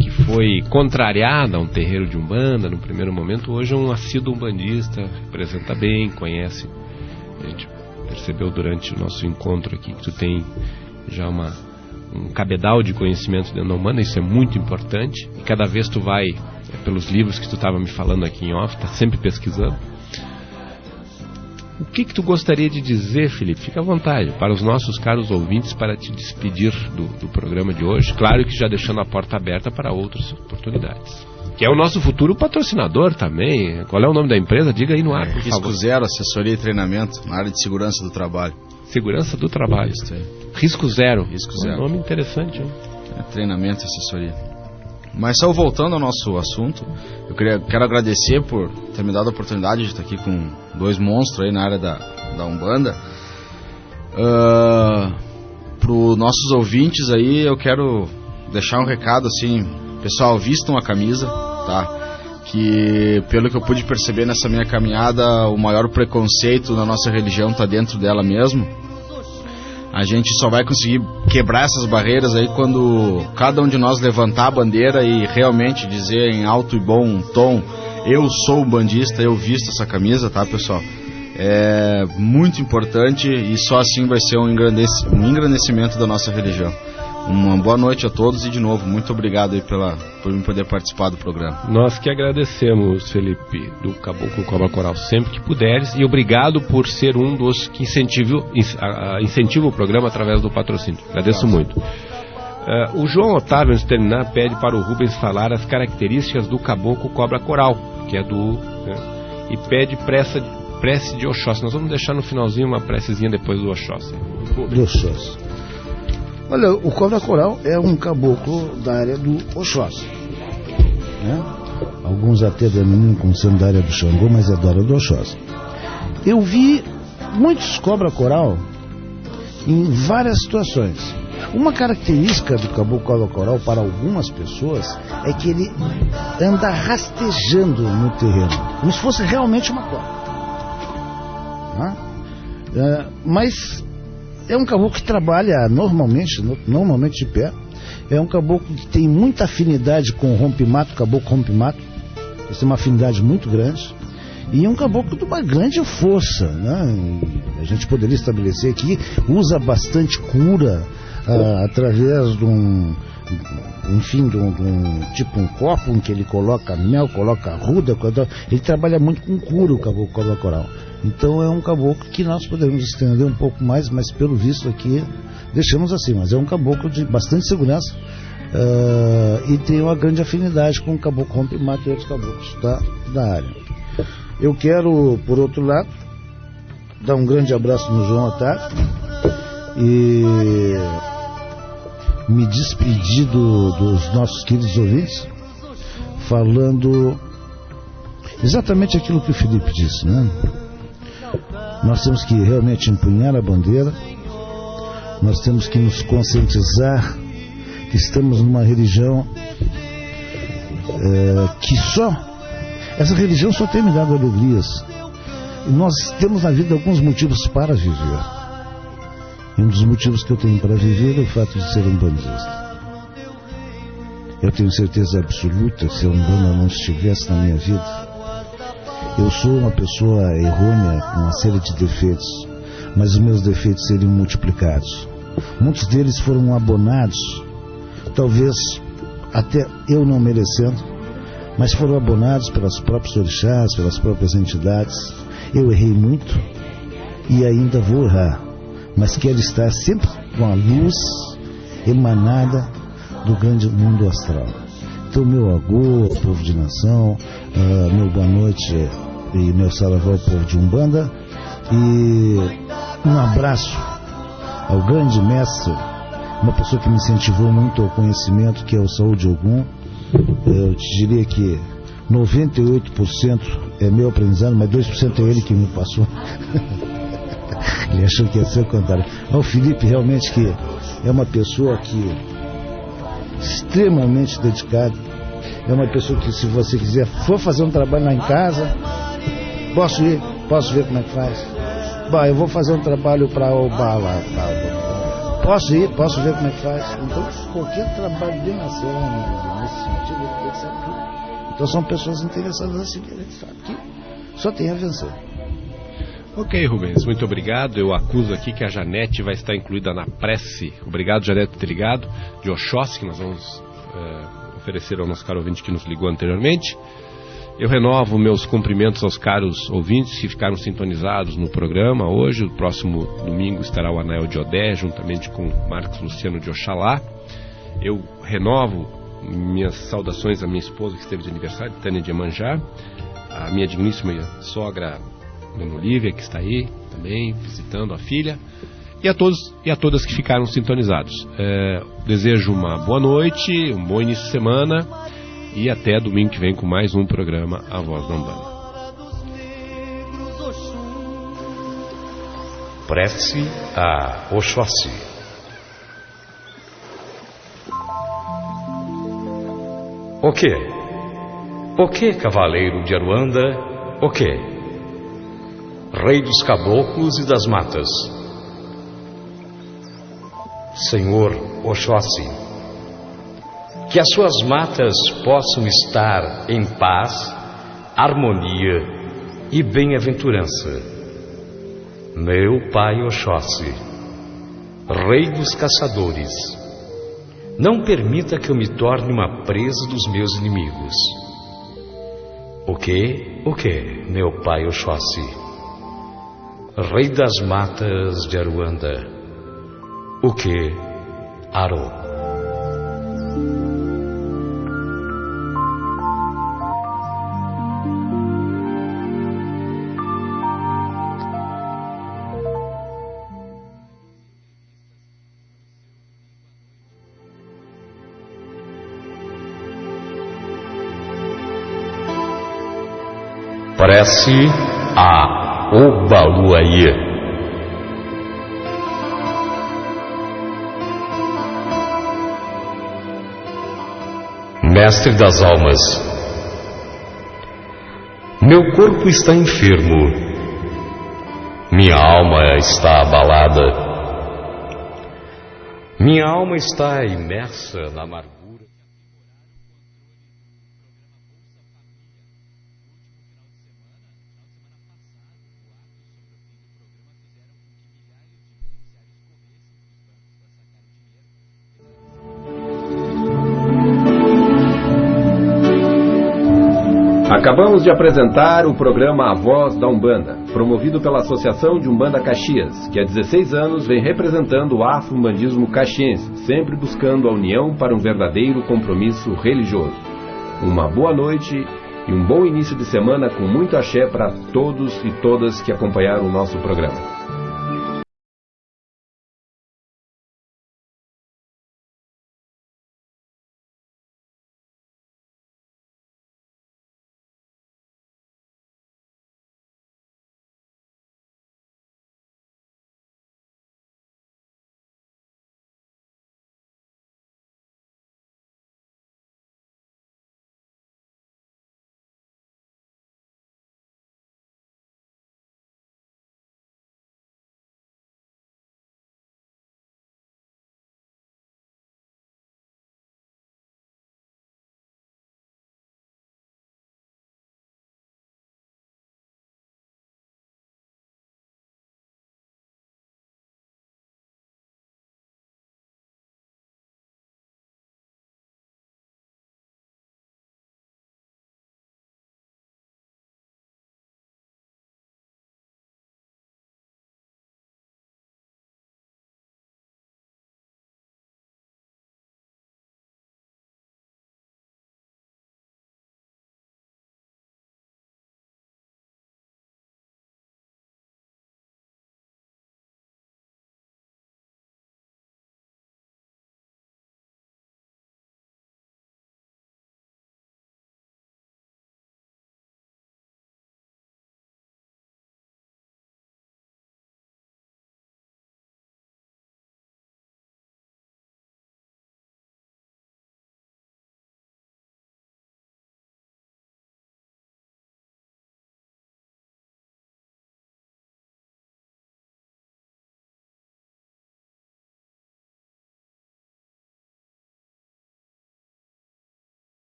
que foi contrariada a um terreiro de Umbanda no primeiro momento, hoje é um assíduo umbandista, representa bem, conhece. A gente percebeu durante o nosso encontro aqui que tu tem já um cabedal de conhecimento dentro da Umbanda, isso é muito importante, e cada vez tu vai, pelos livros que tu estava me falando aqui em off, tá sempre pesquisando. O que tu gostaria de dizer, Felipe? Fica à vontade, para os nossos caros ouvintes, para te despedir do programa de hoje, claro que já deixando a porta aberta para outras oportunidades. Que é o nosso futuro patrocinador também. Qual é o nome da empresa? Diga aí no ar, por favor. Risco Zero, assessoria e treinamento na área de segurança do trabalho. Segurança do trabalho. Isso aí. Risco Zero. Risco Zero. Um nome interessante, hein? Treinamento e assessoria. Mas só voltando ao nosso assunto, eu quero agradecer por ter me dado a oportunidade de estar aqui com dois monstros aí na área da Umbanda. Para os nossos ouvintes aí, eu quero deixar um recado assim, pessoal, vistam a camisa, tá? Que pelo que eu pude perceber nessa minha caminhada, o maior preconceito na nossa religião está dentro dela mesmo. A gente só vai conseguir quebrar essas barreiras aí quando cada um de nós levantar a bandeira e realmente dizer em alto e bom tom: eu sou umbandista, eu visto essa camisa, tá, pessoal? É muito importante e só assim vai ser um engrandecimento da nossa religião. Uma boa noite a todos e de novo, muito obrigado aí por me poder participar do programa. Nós que agradecemos, Felipe, do Caboclo Cobra Coral, sempre que puderes, e obrigado por ser um dos que incentiva o programa através do patrocínio. Agradeço muito. O João Otávio, antes de terminar, pede para o Rubens falar as características do Caboclo Cobra Coral, que é e pede prece de Oxóssi. Nós vamos deixar no finalzinho uma precezinha depois do Oxóssi. Do Oxóssi. Olha, o Cobra Coral é um caboclo da área do Oxóssi, né? Alguns até denominam como sendo da área do Xangô, mas é da área do Oxóssi. Eu vi muitos Cobra Coral em várias situações. Uma característica do caboclo Cobra Coral para algumas pessoas é que ele anda rastejando no terreno, como se fosse realmente uma cobra, né? Mas é um caboclo que trabalha normalmente de pé. É um caboclo que tem muita afinidade com o rompe-mato, caboclo rompe-mato. Eles têm uma afinidade muito grande. E é um caboclo de uma grande força, né? A gente poderia estabelecer aqui, usa bastante cura através de um tipo um copo em que ele coloca mel, coloca arruda. Ele trabalha muito com cura, o caboclo Cobra Coral. Então é um caboclo que nós poderíamos estender um pouco mais, mas pelo visto aqui deixamos assim. Mas é um caboclo de bastante segurança e tem uma grande afinidade com o caboclo rompe-mato e outros caboclos da área. Eu quero, por outro lado, dar um grande abraço no João Otávio e me despedir dos nossos queridos ouvintes, falando exatamente aquilo que o Felipe disse, né? Nós temos que realmente empunhar a bandeira, nós temos que nos conscientizar que estamos numa religião essa religião só tem me dado alegrias. E nós temos na vida alguns motivos para viver. E um dos motivos que eu tenho para viver é o fato de ser umbandista. Eu tenho certeza absoluta que se a Umbanda não estivesse na minha vida, eu sou uma pessoa errônea com uma série de defeitos, mas os meus defeitos seriam multiplicados. Muitos deles foram abonados, talvez até eu não merecendo, mas foram abonados pelas próprias orixás, pelas próprias entidades. Eu errei muito e ainda vou errar, mas quero estar sempre com a luz emanada do grande mundo astral. Então, meu agô, povo de nação, meu boa noite e meu saravá ao povo de Umbanda, e um abraço ao grande mestre, uma pessoa que me incentivou muito ao conhecimento, que é o Saúl de Ogum. Eu te diria que 98% é meu aprendizado, mas 2% é ele que me passou. Ele achou que ia ser o contrário. O Felipe realmente que é uma pessoa que extremamente dedicada. É uma pessoa que, se você quiser, for fazer um trabalho lá em casa, posso ir, posso ver como é que faz. Bah, eu vou fazer um trabalho para o bar lá. Posso ir, posso ver como é que faz. Então, qualquer trabalho de nação nesse sentido, ele sabe tudo. Então, são pessoas interessadas assim, que ele sabe que só tem a vencer. Ok, Rubens, muito obrigado. Eu acuso aqui que a Janete vai estar incluída na prece. Obrigado, Janete, por ter ligado. De Oxóssi, que nós vamos oferecer ao nosso caro ouvinte que nos ligou anteriormente. Eu renovo meus cumprimentos aos caros ouvintes que ficaram sintonizados no programa hoje. O próximo domingo estará o Anael de Odé, juntamente com Marcos Luciano de Oxalá. Eu renovo minhas saudações à minha esposa que esteve de aniversário, Tânia de Emanjá, a minha digníssima sogra Dona Olívia, que está aí também, visitando a filha, e a todos e a todas que ficaram sintonizados. Desejo uma boa noite, um bom início de semana, e até domingo que vem com mais um programa A Voz da Umbanda. Prece a Oxóssi. O quê? O quê, cavaleiro de Aruanda? O quê? Rei dos caboclos e das matas. Senhor Oxóssi, que as suas matas possam estar em paz, harmonia e bem-aventurança. Meu Pai Oxóssi, Rei dos caçadores, não permita que eu me torne uma presa dos meus inimigos. O que, meu Pai Oxóssi? Rei das matas de Aruanda, o que, Aro? Prece a Obaluayê. Mestre das almas, meu corpo está enfermo, minha alma está abalada, minha alma está imersa na amargura. Acabamos de apresentar o programa A Voz da Umbanda, promovido pela Associação de Umbanda Caxias, que há 16 anos vem representando o afro-umbandismo caxiense, sempre buscando a união para um verdadeiro compromisso religioso. Uma boa noite e um bom início de semana com muito axé para todos e todas que acompanharam o nosso programa.